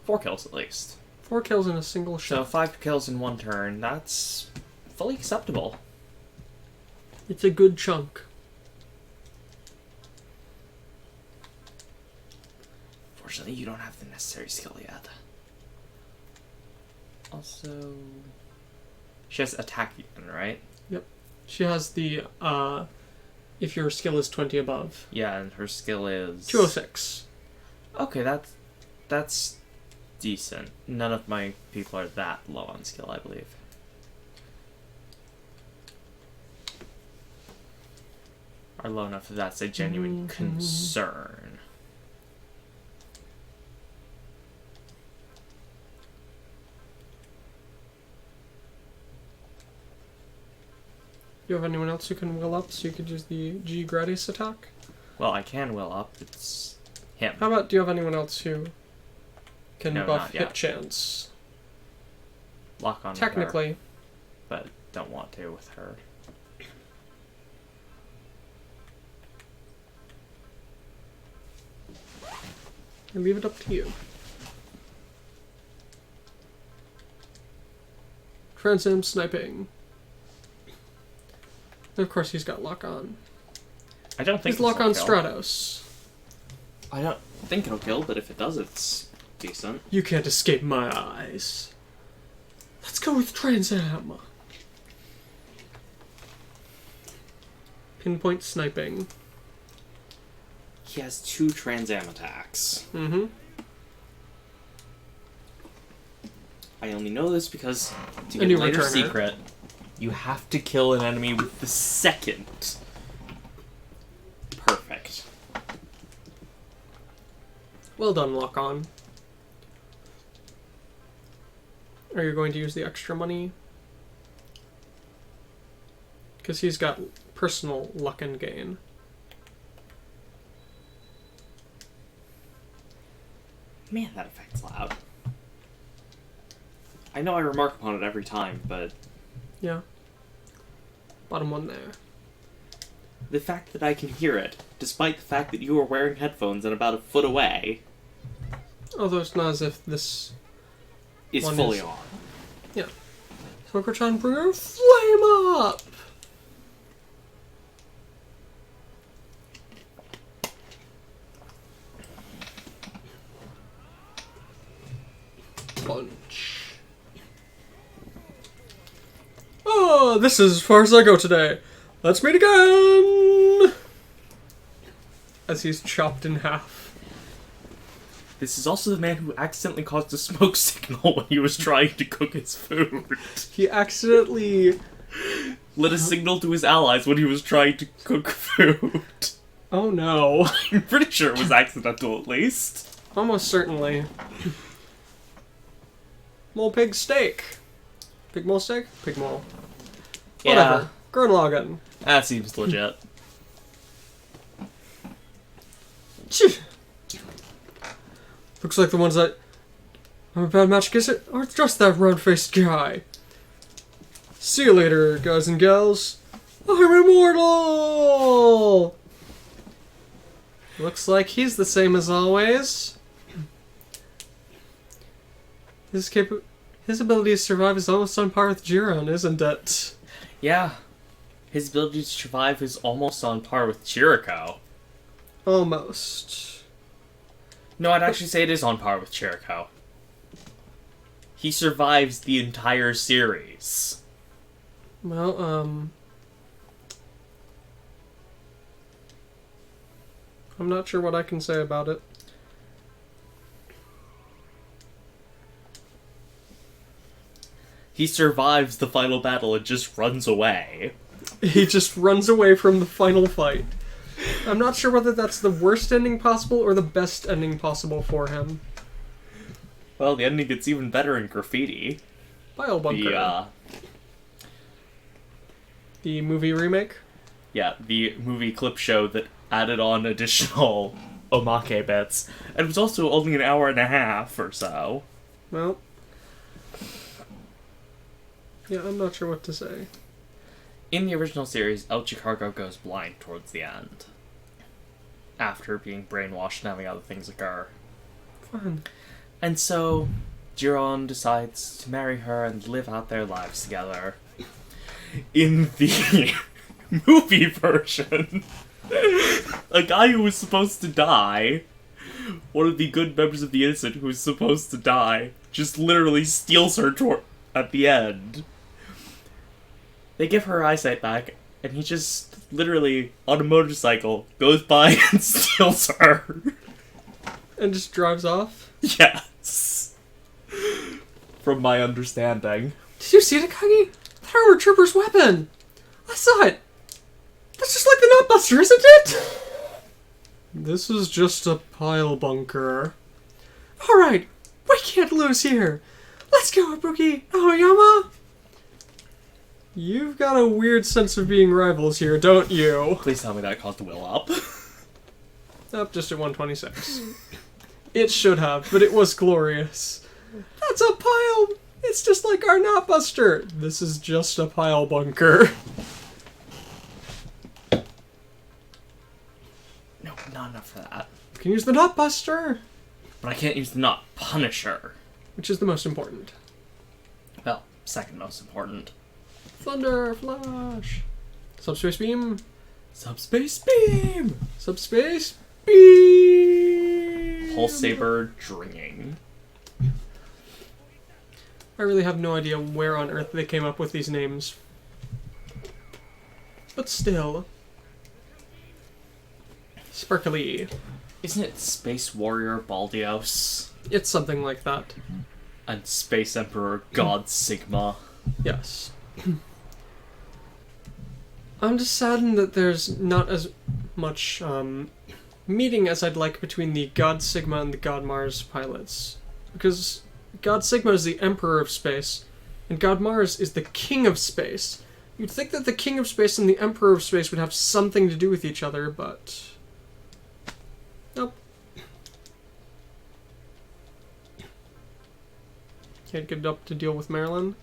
Four kills at least. 4 kills in a single So shot. 5 kills in one turn, that's fully acceptable. It's a good chunk. Fortunately, you don't have the necessary skill yet. Also, she has attack again, right? She has the, if your skill is 20 above. Yeah, and her skill is 206. Okay, that's decent. None of my people are that low on skill, I believe. Are low enough that that's a genuine concern. Do you have anyone else who can will up so you could use the G Gradius attack? Well, I can will up. It's him. How about, do you have anyone else who can No, buff not hit yet. chance? Lock on with her, Technically. but don't want to with her. I leave it up to you. Transam sniping. And of course he's got lock on. I don't think He's lock this will on kill. Stratos. I don't think it'll kill, but if it does, it's decent. You can't escape my eyes. Let's go with Transam. Pinpoint sniping. He has 2 Transam attacks. Mm-hmm. I only know this because to A get new later returner. secret, you have to kill an enemy with the second. Perfect. Well done, lock on. Are you going to use the extra money? Because he's got personal luck and gain. Man, that effect's loud. I know I remark upon it every time, but Yeah. Bottom one there. the fact that I can hear it, despite the fact that you are wearing headphones and about a foot away, Although it's not as if this... is One fully is- on. Yeah. So we're trying to bring our flame up! Punch. Oh, this is as far as I go today. Let's meet again! As he's chopped in half. This is also the man who accidentally caused a smoke signal when he was trying to cook his food. He accidentally... Lit a signal to his allies when he was trying to cook food. Oh no. I'm pretty sure it was accidental, at least. Almost certainly. Mole pig steak. Pig mole steak? Pig mole. Whatever. Gurnlagen. That seems legit. Choo. Looks like the ones that I'm a bad match against it are just that round-faced guy. See you later, guys and gals. I'm immortal! Looks like he's the same as always. His ability to survive is almost on par with Jiren, isn't it? Yeah. His ability to survive is almost on par with Chiriko. Almost. No, I'd actually say it is on par with Chiriko. He survives the entire series. Well, I'm not sure what I can say about it. He survives the final battle and just runs away. He just runs away from the final fight. I'm not sure whether that's the worst ending possible or the best ending possible for him. Well, the ending gets even better in Graffiti. Pile Bunker. The movie remake? The movie clip show that added on additional omake bits. And it was also only an hour and a half or so. Well, yeah, I'm not sure what to say. In the original series, El Chicargo goes blind towards the end. After being brainwashed and having other things occur. Fun. And so, Jiron decides to marry her and live out their lives together. In the movie version, a guy who was supposed to die, one of the good members of the Innocent who was supposed to die, just literally steals her at the end. They give her eyesight back, and he just literally, on a motorcycle, goes by and steals her. And just drives off? Yes. From my understanding. Did you see it, Akagi? That armored trooper's weapon! I saw it! That's just like the Nutbuster, isn't it? This is just a pile bunker. Alright, we can't lose here. Let's go, Ibuki Aoyama! You've got a weird sense of being rivals here, don't you? Please tell me that caused the will up. Up just at 126. It should have, but it was glorious. That's a pile! It's just like our Nutbuster! This is just a pile bunker. No, not enough for that. You can use the Nutbuster! But I can't use the Not Punisher. Which is the most important. Well, second most important. Thunder Flash! Subspace Beam! Subspace Beam! Subspace Beam! Pulse Saber Dringing. I really have no idea where on earth they came up with these names. But still. Sparkly. Isn't it Space Warrior Baldios? It's something like that. And Space Emperor God Sigma. Yes. I'm just saddened that there's not as much meeting as I'd like between the God Sigma and the God Mars pilots. Because God Sigma is the Emperor of Space, and God Mars is the King of Space. You'd think that the King of Space and the Emperor of Space would have something to do with each other, but nope. Can't get it up to deal with Marilyn.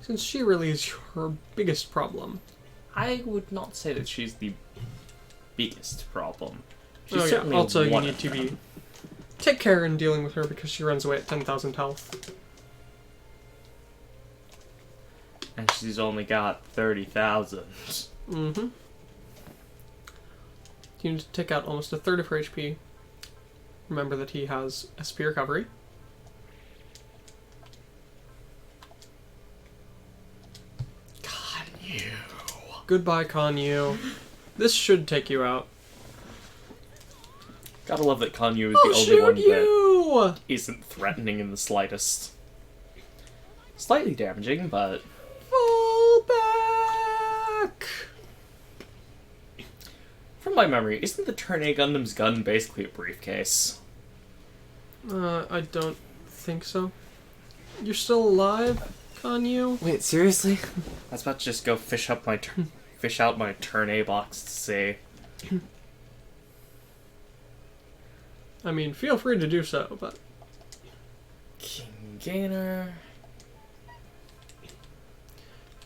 Since she really is her biggest problem. I would not say that she's the biggest problem. She's certainly also you one need of to them. take care in dealing with her because she runs away at 10,000 health. And she's only got 30,000. Mm-hmm. You need to take out almost a third of her HP. Remember that he has SP recovery. Goodbye, Kanyu. This should take you out. Gotta love that Kanyu is I'll the only shoot one you! that isn't threatening in the slightest. Slightly damaging, but... Fall back! From my memory, isn't the Turn A Gundam's gun basically a briefcase? I don't think so. You're still alive, Kanyu? Wait, seriously? I was about to just go fish out my Turn A box to see. I mean, feel free to do so, but... King Gainer...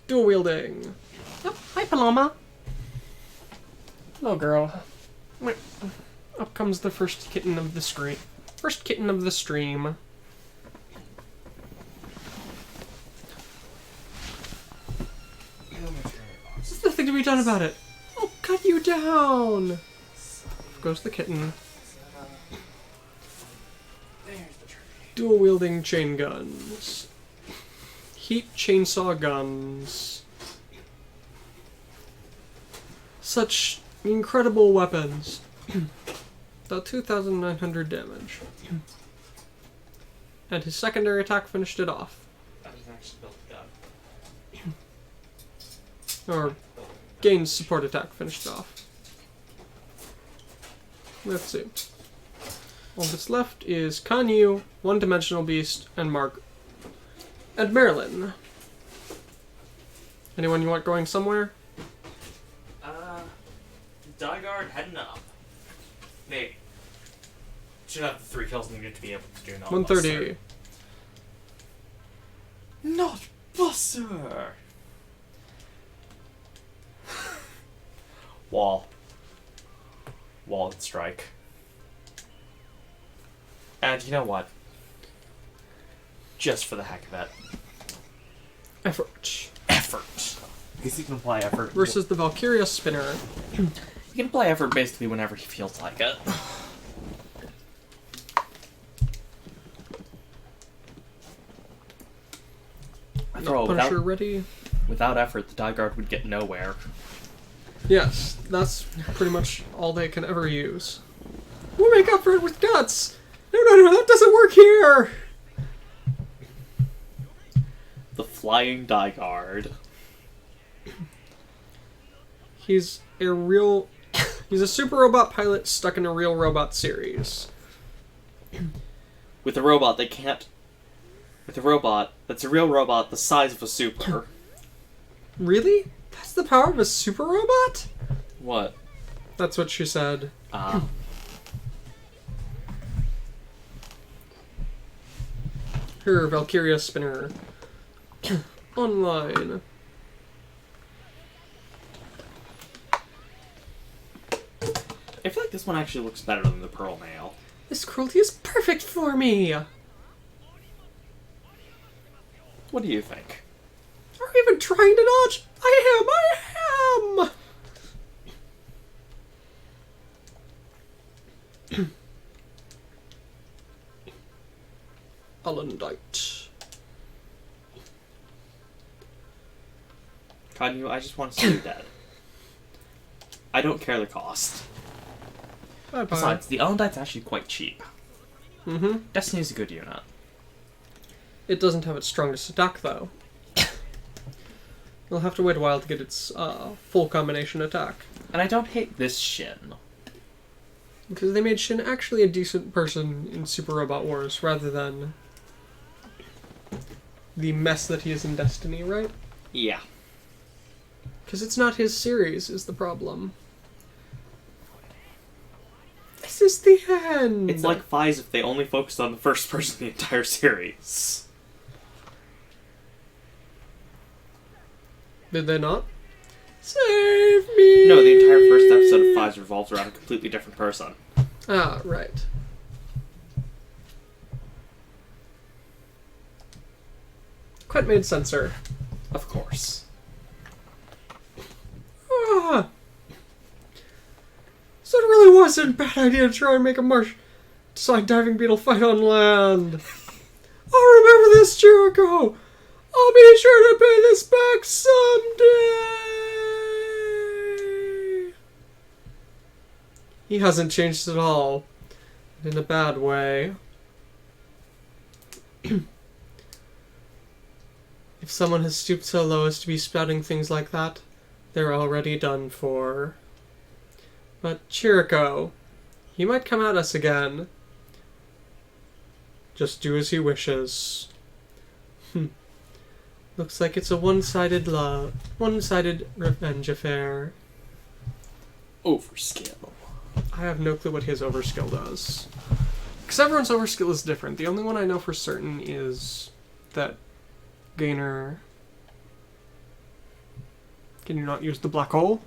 Dual wielding. Oh, hi, Paloma. Hello, girl. Up comes the first kitten of the stream. First kitten of the stream. What's nothing to be done about it? I'll cut you down. Off goes the kitten. Dual wielding chain guns. Heat chainsaw guns. Such incredible weapons. About 2,900 damage. And his secondary attack finished it off. I didn't actually build a gun. Or gains support attack, finished off. Let's see. All that's left is Kanyu, One-Dimensional Beast, and Mark. And Marilyn. Anyone you want going somewhere? Dygard heading up. Maybe. Should have the 3 kills needed to be able to do not 130. Not Buster! Wall and strike. And you know what? Just for the heck of it. Effort. Because you can apply effort. Versus the Valkyria Spinner. You can apply effort basically whenever he feels like it. Punisher ready. Without effort, the Dygard would get nowhere. Yes, that's pretty much all they can ever use. We'll make up for it with guts! No, that doesn't work here! The Flying Dygard. He's a super robot pilot stuck in a real robot series. With a robot they can't... With a robot that's a real robot the size of a super. Really? That's the power of a super robot? What? That's what she said. Ah. Her Valkyria Spinner. Online. I feel like this one actually looks better than the Pearl Nail. This cruelty is perfect for me! What do you think? Are you even trying to dodge? I am! Alundite. Kanyu, I just want to see you dead. I don't care the cost. Bye-bye. Besides, the Alundite's actually quite cheap. Mm-hmm. Destiny's a good unit. It doesn't have its strongest attack, though. You'll have to wait a while to get its full combination attack. And I don't hate this Shin. Because they made Shin actually a decent person in Super Robot Wars, rather than the mess that he is in Destiny, right? Yeah. Because it's not his series, is the problem. This is the end! It's like Fies if they only focused on the first person in the entire series. Did they not? Save me! No, the entire first episode of Fies revolves around a completely different person. Ah, right. Quite made sense, sir. Of course. Ah! So it really wasn't a bad idea to try and make a Marsh-side diving beetle fight on land. I'll remember this, Jericho! I'll be sure to pay this back someday! He hasn't changed at all. In a bad way. If someone has stooped so low as to be spouting things like that, they're already done for. But Chirico, he might come at us again. Just do as he wishes. Looks like it's a one-sided revenge affair. Overskill. I have no clue what his overskill does. Because everyone's overskill is different. The only one I know for certain is that Gainer... Can you not use the black hole?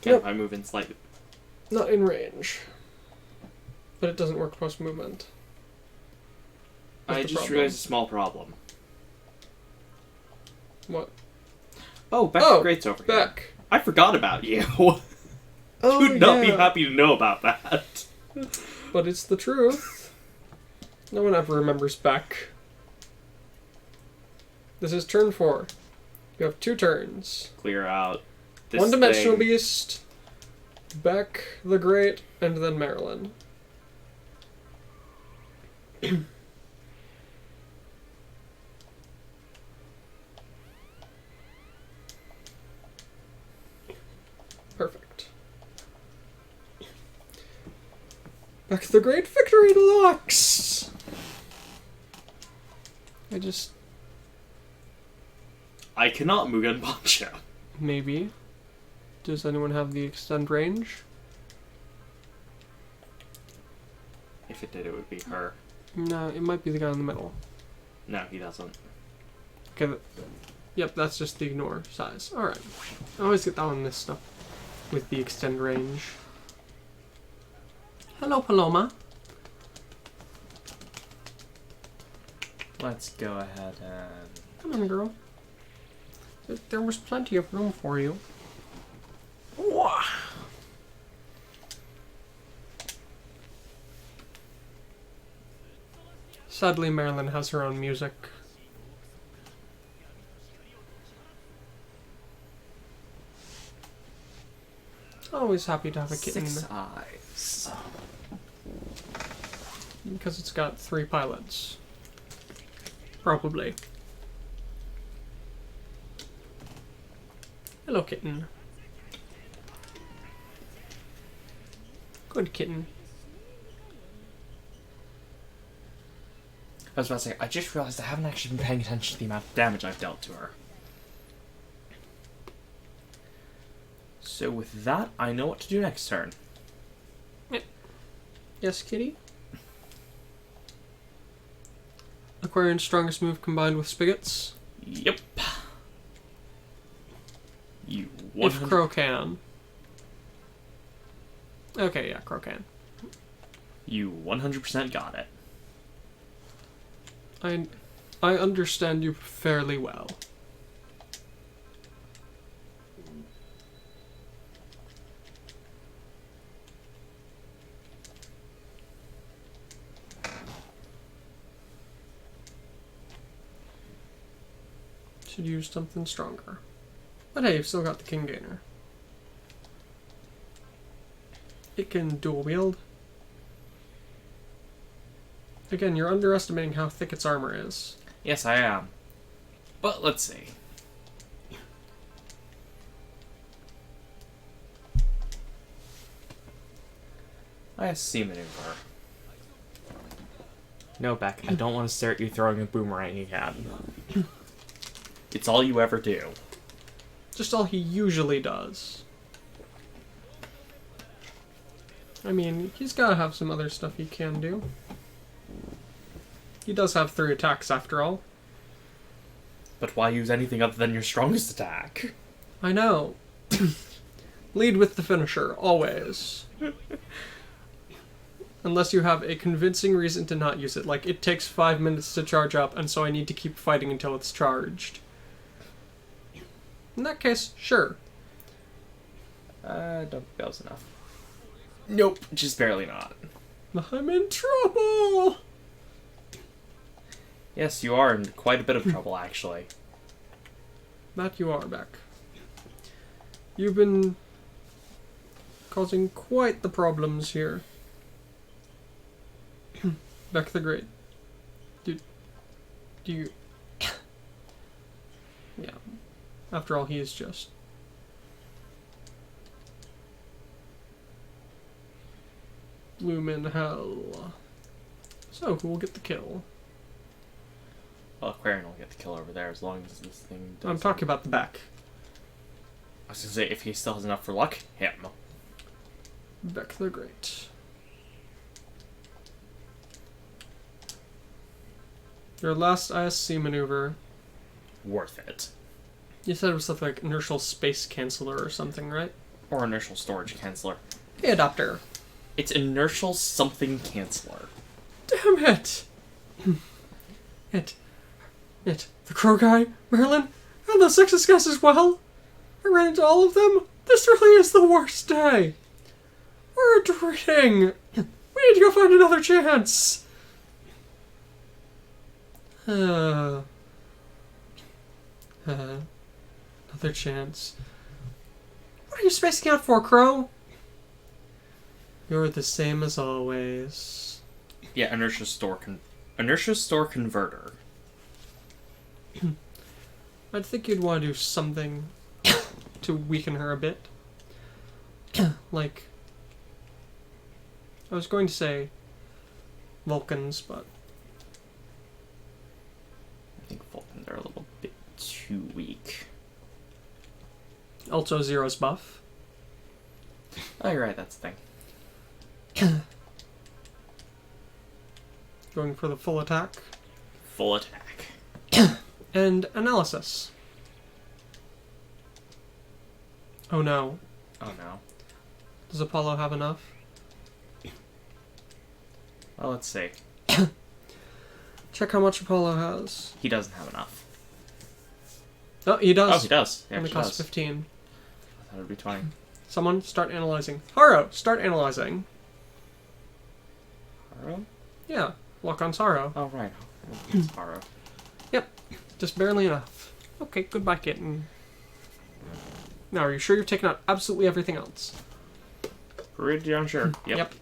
Can Yep. if I move in slightly? Not in range. But it doesn't work post-movement. I just realized a small problem. What? Oh, Beck Oh, the Great's over here. Beck. I forgot about you. Oh, You'd not be yeah. happy to know about that. But it's the truth. No one ever remembers Beck. This is turn 4. You have 2 turns. Clear out this One-Dimensional thing. Beast, Beck the Great, and then Marilyn. Beck the Great Victory Deluxe! I cannot Mugen Punch him. Maybe. Does anyone have the extend range? If it did, it would be her. No, it might be the guy in the middle. No, he doesn't. Okay. Yep, that's just the ignore size. Alright. I always get that one mixed up with the extend range. Hello, Paloma. Let's go ahead and... Come on, girl. There was plenty of room for you. Wah. Sadly, Marilyn has her own music. Always happy to have a kitten. 6 eyes. Because it's got 3 pilots. Probably. Hello, kitten. Good kitten. I was about to say, I just realized I haven't actually been paying attention to the amount of damage I've dealt to her. So with that, I know what to do next turn. Yes, kitty? Aquarian's strongest move combined with Spigot's? Yep. You If Crow can. Okay, yeah, Crow can. You 100% got it. I understand you fairly well. Should use something stronger. But hey, you've still got the King Gainer. It can dual wield. Again, you're underestimating how thick its armor is. Yes, I am. But let's see. I see maneuver. No, Beck, I don't want to stare at you throwing a boomerang again. It's all you ever do. Just all he usually does. I mean, he's gotta have some other stuff he can do. He does have 3 attacks after all. But why use anything other than your strongest attack? I know. Lead with the finisher, always. Unless you have a convincing reason to not use it. Like, it takes 5 minutes to charge up, and so I need to keep fighting until it's charged. In that case, sure. I don't think that was enough. Nope, just barely not. I'm in trouble! Yes, you are in quite a bit of trouble, actually. That you are, Beck. You've been causing quite the problems here. Beck the Great. Do you... Yeah. After all, he is just... Bloomin' hell. So, who will get the kill? Well, Aquarian will get the kill over there as long as this thing does. I'm talking about the Beck. I was gonna say, if he still has enough for luck, him. Beck the Great. Your last ISC maneuver. Worth it. You said it was something like inertial space canceller or something, right? Or inertial storage canceller. Hey, adapter. It's inertial something canceller. Damn it! The Crow guy, Merlin, and the Sexist guys as well. I ran into all of them. This really is the worst day. We're adritting. We need to go find another chance. Another chance. What are you spacing out for, Crow? You're the same as always. Yeah, inertia store converter. I'd think you'd want to do something to weaken her a bit. Like I was going to say Vulcans, but I think Vulcans are a little bit too weak. also Zero's buff. Oh, you're right, that's the thing. Going for the full attack. Full attack. And analysis. Oh no. Oh no. Does Apollo have enough? Well, let's see. Check how much Apollo has. He doesn't have enough. Oh, he does. Oh, he does. He Only actually costs does. 15. I thought it would be 20. Someone start analyzing. Haro, start analyzing. Haro? Yeah, lock on Saro. Oh, right. It's Haro. Yep, just barely enough. Okay, goodbye, kitten. Now, are you sure you've taken out absolutely everything else? Pretty unsure. Yep.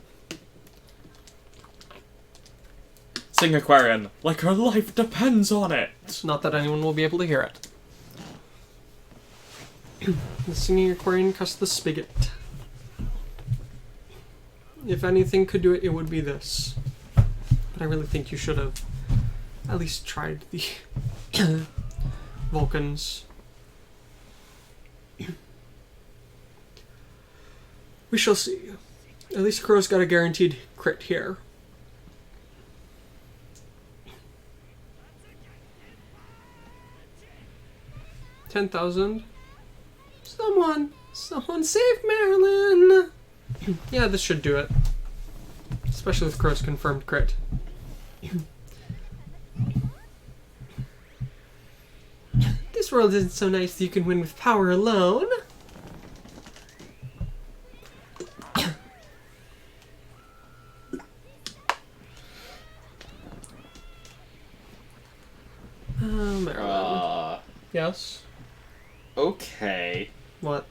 Sing Aquarian, like her life depends on it. Not that anyone will be able to hear it. The singing Aquarian cussed the spigot. If anything could do it, it would be this. But I really think you should have at least tried the Vulcans. We shall see. At least Crow's got a guaranteed crit here. $10,000. Someone save Marilyn! Yeah, this should do it. Especially with Crow's confirmed crit. This world isn't so nice that you can win with power alone. Marilyn. Yes? Okay. What?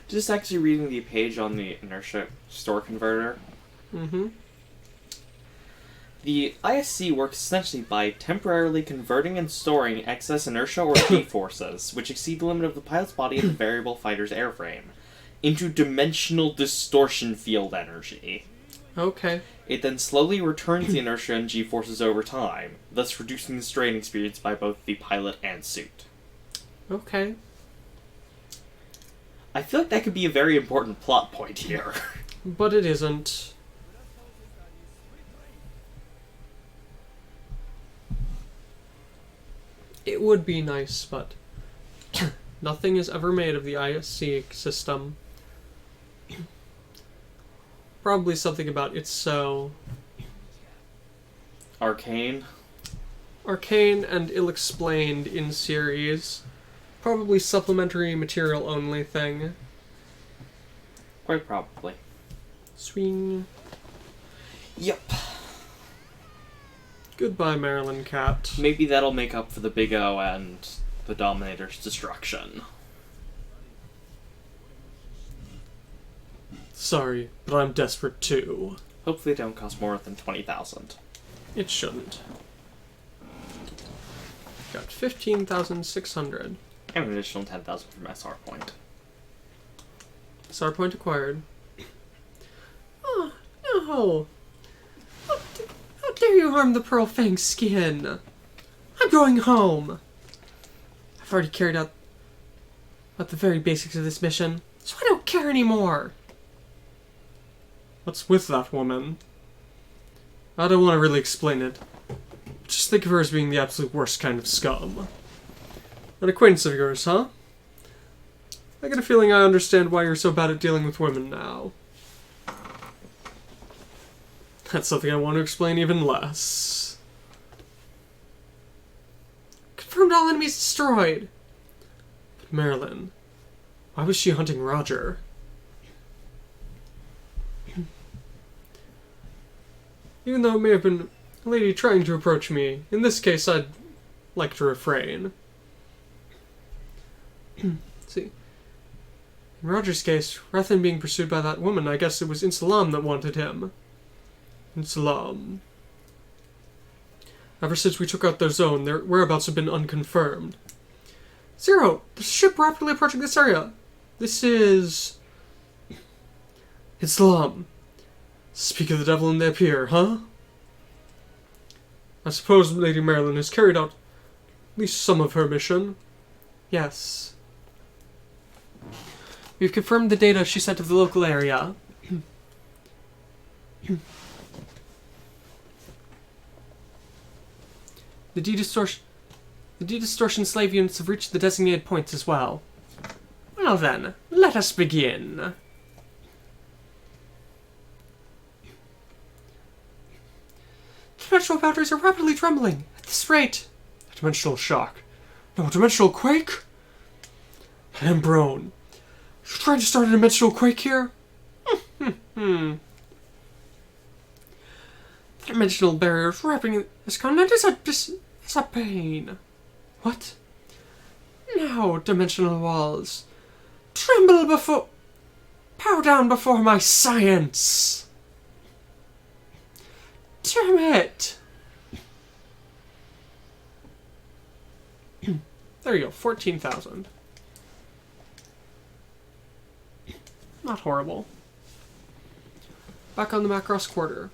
Just actually reading the page on the inertia store converter. Mm-hmm. The ISC works essentially by temporarily converting and storing excess inertia or G-forces, which exceed the limit of the pilot's body and the variable fighter's airframe, into dimensional distortion field energy. Okay. It then slowly returns the inertia and G-forces over time, thus reducing the strain experienced by both the pilot and suit. Okay. I feel like that could be a very important plot point here. But it isn't. It would be nice, but nothing is ever made of the ISC system. Probably something about it's so Arcane? arcane and ill-explained in series. Probably supplementary material only thing. Quite probably. Swing. Yep. Goodbye, Marilyn Cat. Maybe that'll make up for the Big O and the Dominator's destruction. Sorry, but I'm desperate too. Hopefully it don't cost more than 20,000. It shouldn't. Got 15,600. And an additional 10,000 from SR point. SR point acquired. Oh, no! How dare you harm the Pearl Fang skin? I'm going home! I've already carried out the very basics of this mission, so I don't care anymore! What's with that woman? I don't want to really explain it. Just think of her as being the absolute worst kind of scum. An acquaintance of yours, huh? I get a feeling I understand why you're so bad at dealing with women now. That's something I want to explain even less. Confirmed all enemies destroyed. But Marilyn, why was she hunting Roger? Even though it may have been a lady trying to approach me, in this case I'd like to refrain. See, in Roger's case, rather than being pursued by that woman, I guess it was Insalam that wanted him. Insalam. Ever since we took out their zone, their whereabouts have been unconfirmed. Zero! There's a ship rapidly approaching this area. This is... Insalam. Speak of the devil and they appear, huh? I suppose Lady Marilyn has carried out at least some of her mission. Yes. We've confirmed the data she sent of the local area. The de-distortion slave units have reached the designated points as well. Well then, let us begin. Dimensional boundaries are rapidly trembling. At this rate. A dimensional shock. No, dimensional quake? Ambrone. You trying to start a dimensional quake here? The dimensional barriers wrapping this continent is a pain. What? Now, dimensional walls. Tremble before... Bow down before my science. Damn it! There you go, 14,000. Not horrible. Back on the Macross Quarter.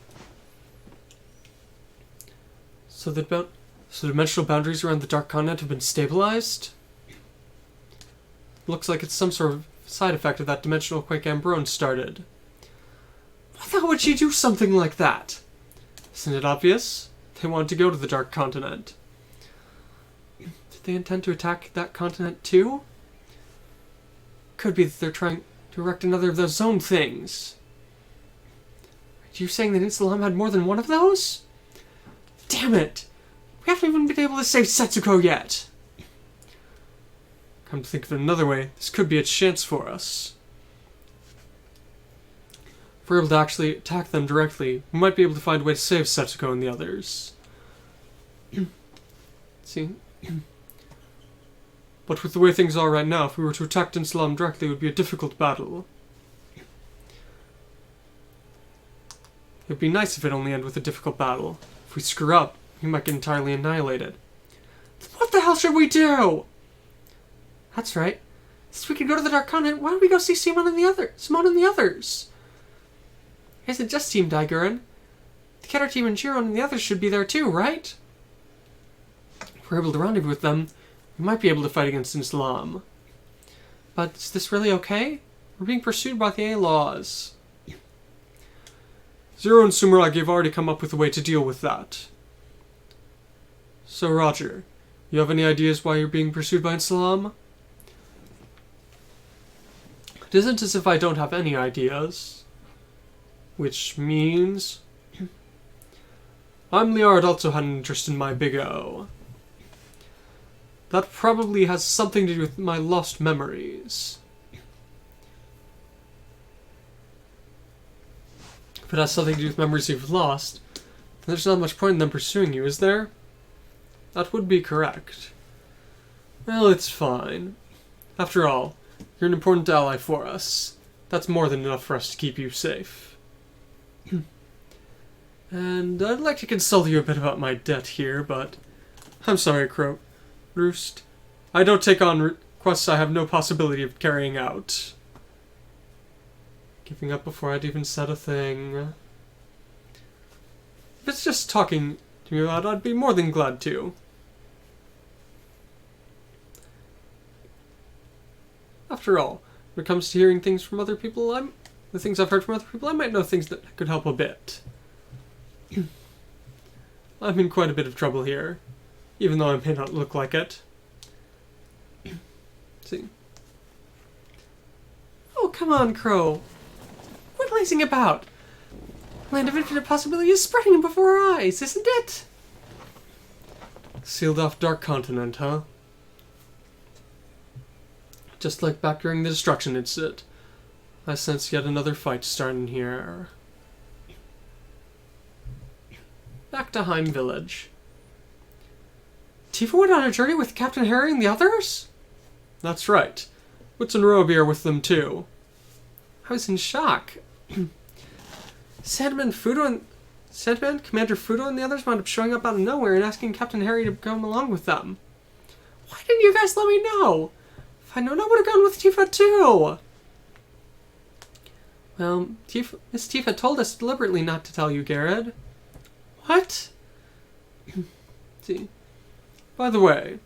So dimensional boundaries around the Dark Continent have been stabilized? Looks like it's some sort of side effect of that dimensional quake Ambrone started. Why the hell would she do something like that? Isn't it obvious? They want to go to the Dark Continent. Did they intend to attack that continent too? Could be that they're trying to erect another of those zone things. Are you saying that Insulam had more than one of those? Damn it! We haven't even been able to save Setsuko yet! Come to think of it another way, this could be a chance for us. If we're able to actually attack them directly, we might be able to find a way to save Setsuko and the others. See? But with the way things are right now, if we were to attack Insulam directly, it would be a difficult battle. It would be nice if it only ended with a difficult battle. If we screw up, we might get entirely annihilated. What the hell should we do? That's right. Since we can go to the Dark Continent, why don't we go see Simone and the others? It isn't just Team Daiguren. The Keter team and Jiron and the others should be there too, right? If we're able to rendezvous with them, we might be able to fight against Islam. But is this really okay? We're being pursued by the A-Laws. Zero and Sumeragi have already come up with a way to deal with that. So, Roger, you have any ideas why you're being pursued by Islam? It isn't as if I don't have any ideas. Which means... I'm Liard also had an interest in my Big O. That probably has something to do with my lost memories. If it has something to do with memories you've lost, then there's not much point in them pursuing you, is there? That would be correct. Well, it's fine. After all, you're an important ally for us. That's more than enough for us to keep you safe. And I'd like to consult you a bit about my debt here, but... I'm sorry, Roost. I don't take on requests I have no possibility of carrying out. Giving up before I'd even said a thing. If it's just talking to me about it, I'd be more than glad to. After all, when it comes to hearing things from other people, the things I've heard from other people, I might know things that could help a bit. I'm in quite a bit of trouble here, even though I may not look like it. See? Oh, come on, Crow. Quit lazing about. Land of infinite possibility is spreading before our eyes, isn't it? Sealed off Dark Continent, huh? Just like back during the destruction incident, I sense yet another fight starting here. Back to Heim Village. Tifa went on a journey with Captain Harry and the others? That's right. Wits and Roby are with them too. I was in shock. Sandman, Commander Fudo and the others wound up showing up out of nowhere and asking Captain Harry to come along with them. Why didn't you guys let me know? If I'd known, I would have gone with Tifa too. Well, Miss Tifa told us deliberately not to tell you, Garrett. What? See. By the way,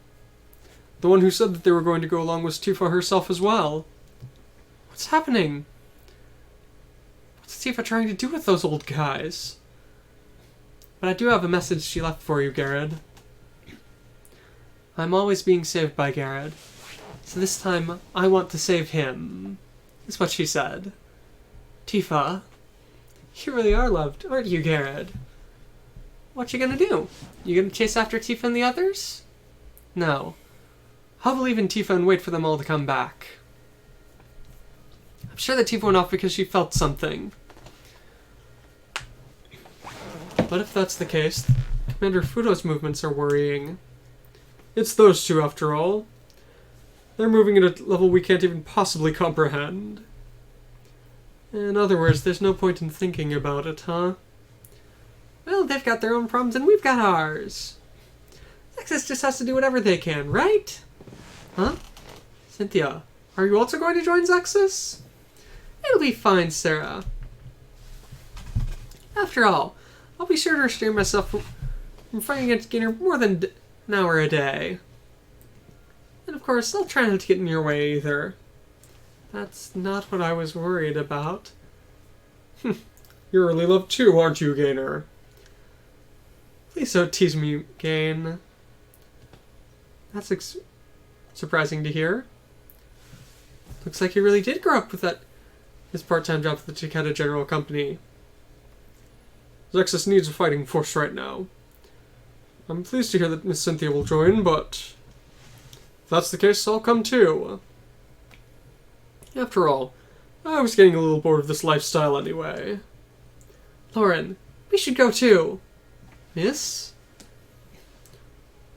the one who said that they were going to go along was Tifa herself as well. What's happening? What's Tifa trying to do with those old guys? But I do have a message she left for you, Garrett. I'm always being saved by Garrett. So this time, I want to save him. Is what she said. Tifa, you really are loved, aren't you, Garrett? What you gonna do? You gonna chase after Tifa and the others? No. I'll believe in Tifa and wait for them all to come back. I'm sure that Tifa went off because she felt something. But if that's the case, Commander Fudo's movements are worrying. It's those two, after all. They're moving at a level we can't even possibly comprehend. In other words, there's no point in thinking about it, huh? Well, they've got their own problems and we've got ours. Nexus just has to do whatever they can, right? Huh? Cynthia, are you also going to join Zexus? It'll be fine, Sarah. After all, I'll be sure to restrain myself from fighting against Gainer more than an hour a day. And of course, I'll try not to get in your way either. That's not what I was worried about. You're really loved too, aren't you, Gainer? Please don't tease me, Gain. That's surprising to hear. Looks like he really did grow up with his part-time job at the Takeda General Company. Zexus needs a fighting force right now. I'm pleased to hear that Miss Cynthia will join, but if that's the case, I'll come too. After all, I was getting a little bored of this lifestyle anyway. Lauren, we should go too. Miss?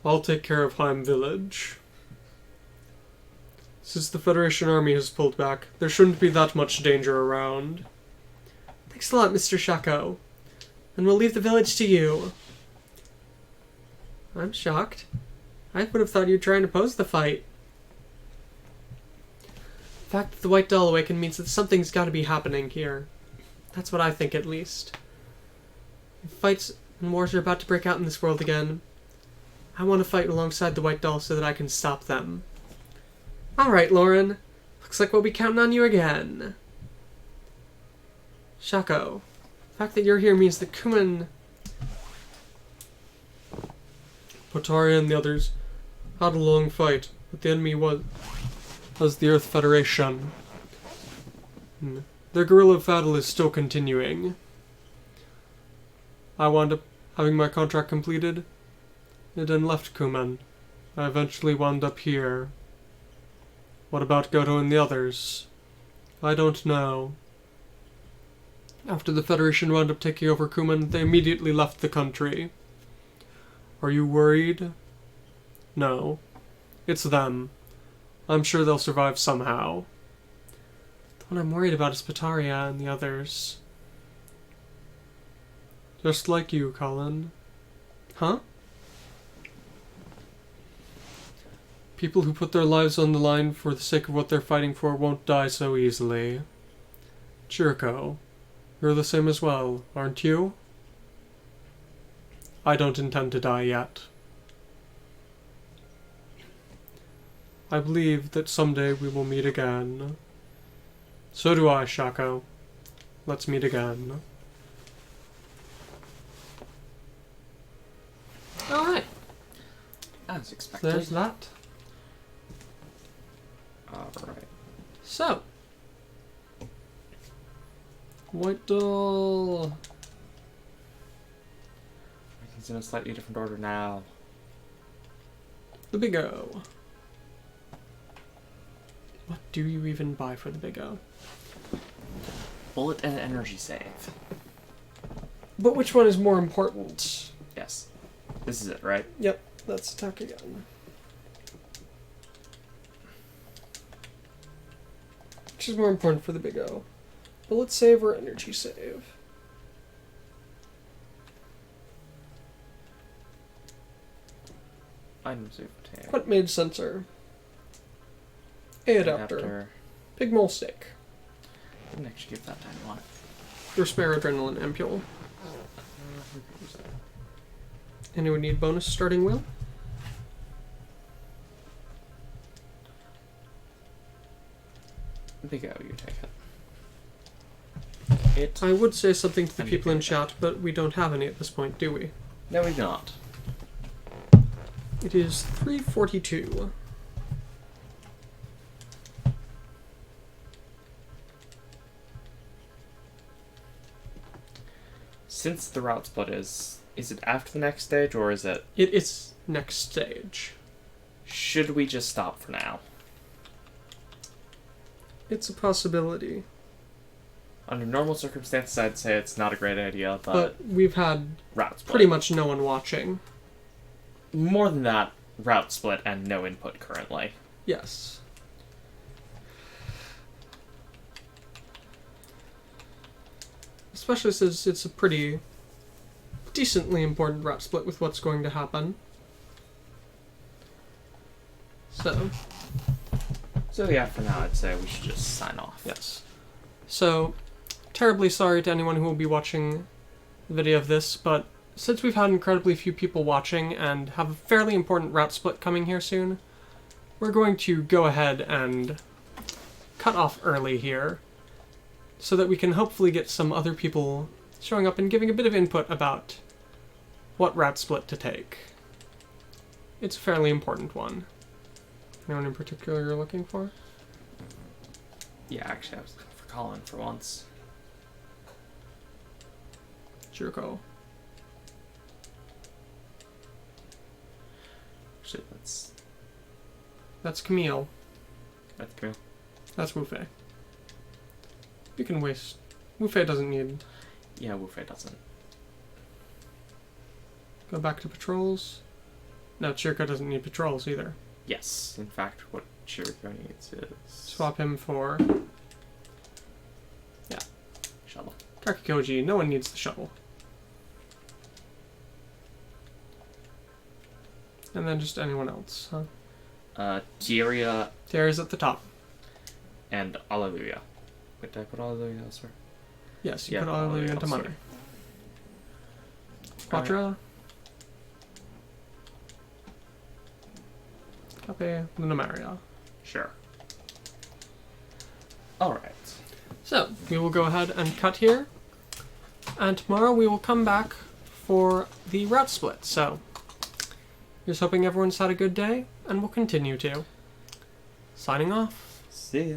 I'll take care of Heim Village. Since the Federation Army has pulled back, there shouldn't be that much danger around. Thanks a lot, Mr. Shako. And we'll leave the village to you. I'm shocked. I would have thought you'd try and oppose the fight. The fact that the White Doll awakened means that something's got to be happening here. That's what I think, at least. If fights and wars are about to break out in this world again, I want to fight alongside the White Doll so that I can stop them. Alright, Lauren. Looks like we'll be counting on you again. Shako, the fact that you're here means that Kuman, Potaria, and the others had a long fight, but the enemy was the Earth Federation. Their guerrilla battle is still continuing. I wound up having my contract completed, and then left Kuman. I eventually wound up here. What about Goto and the others? I don't know. After the Federation wound up taking over Kuman, they immediately left the country. Are you worried? No. It's them. I'm sure they'll survive somehow. The one I'm worried about is Pataria and the others. Just like you, Colin. Huh? People who put their lives on the line for the sake of what they're fighting for won't die so easily. Chirko, you're the same as well, aren't you? I don't intend to die yet. I believe that someday we will meet again. So do I, Shako. Let's meet again. Alright. As expected. There's that. Alright. So. White Doll. Everything's in a slightly different order now. The Big O. What do you even buy for the Big O? Bullet and energy save. But which one is more important? Yes. This is it, right? Yep, that's attack again. Which is more important for the Big O? Bullet save or energy save? Item save tag. What made sensor? A adapter. Pig mole steak. I can actually give that to anyone. Your spare adrenaline ampule. Anyone need bonus starting wheel? I think you take it. I would say something to the And people in you take chat, but we don't have any at this point, do we? No, we do not. It is 3:42. Since the route split is it after the next stage, or is it... It is next stage. Should we just stop for now? It's a possibility. Under normal circumstances, I'd say it's not a great idea, But we've had route split. pretty much no one watching. More than that, route split and no input currently. Yes. Especially since it's a pretty decently important route split with what's going to happen. So, Yeah, for now, I'd say we should just sign off. yes. So, terribly sorry to anyone who will be watching the video of this, but since we've had incredibly few people watching and have a fairly important route split coming here soon, we're going to go ahead and cut off early here so that we can hopefully get some other people showing up and giving a bit of input about what route split to take. It's a fairly important one. Anyone in particular you're looking for? Yeah, actually, I was looking for Colin for once. Jericho. Actually, That's Camille. that's cool. That's Wufei. You can waste. Wufei doesn't need. Yeah, Wufei doesn't. Go back to patrols. No, Chirka doesn't need patrols either. Yes, in fact, what Chirico needs is... Swap him for Shuttle. Kakikoji. No one needs the shuttle. And then just anyone else, huh? Tyria Terry's at the top. and Alleluia. Wait, did I put Alleluia elsewhere? Yes, you Yeah, put all Alleluia into elsewhere. Monday. Quatra. Cape Lunamaria. Sure. Alright. So, we will go ahead and cut here. And tomorrow we will come back for the route split. So, just hoping everyone's had a good day, and we'll continue to. Signing off. See ya.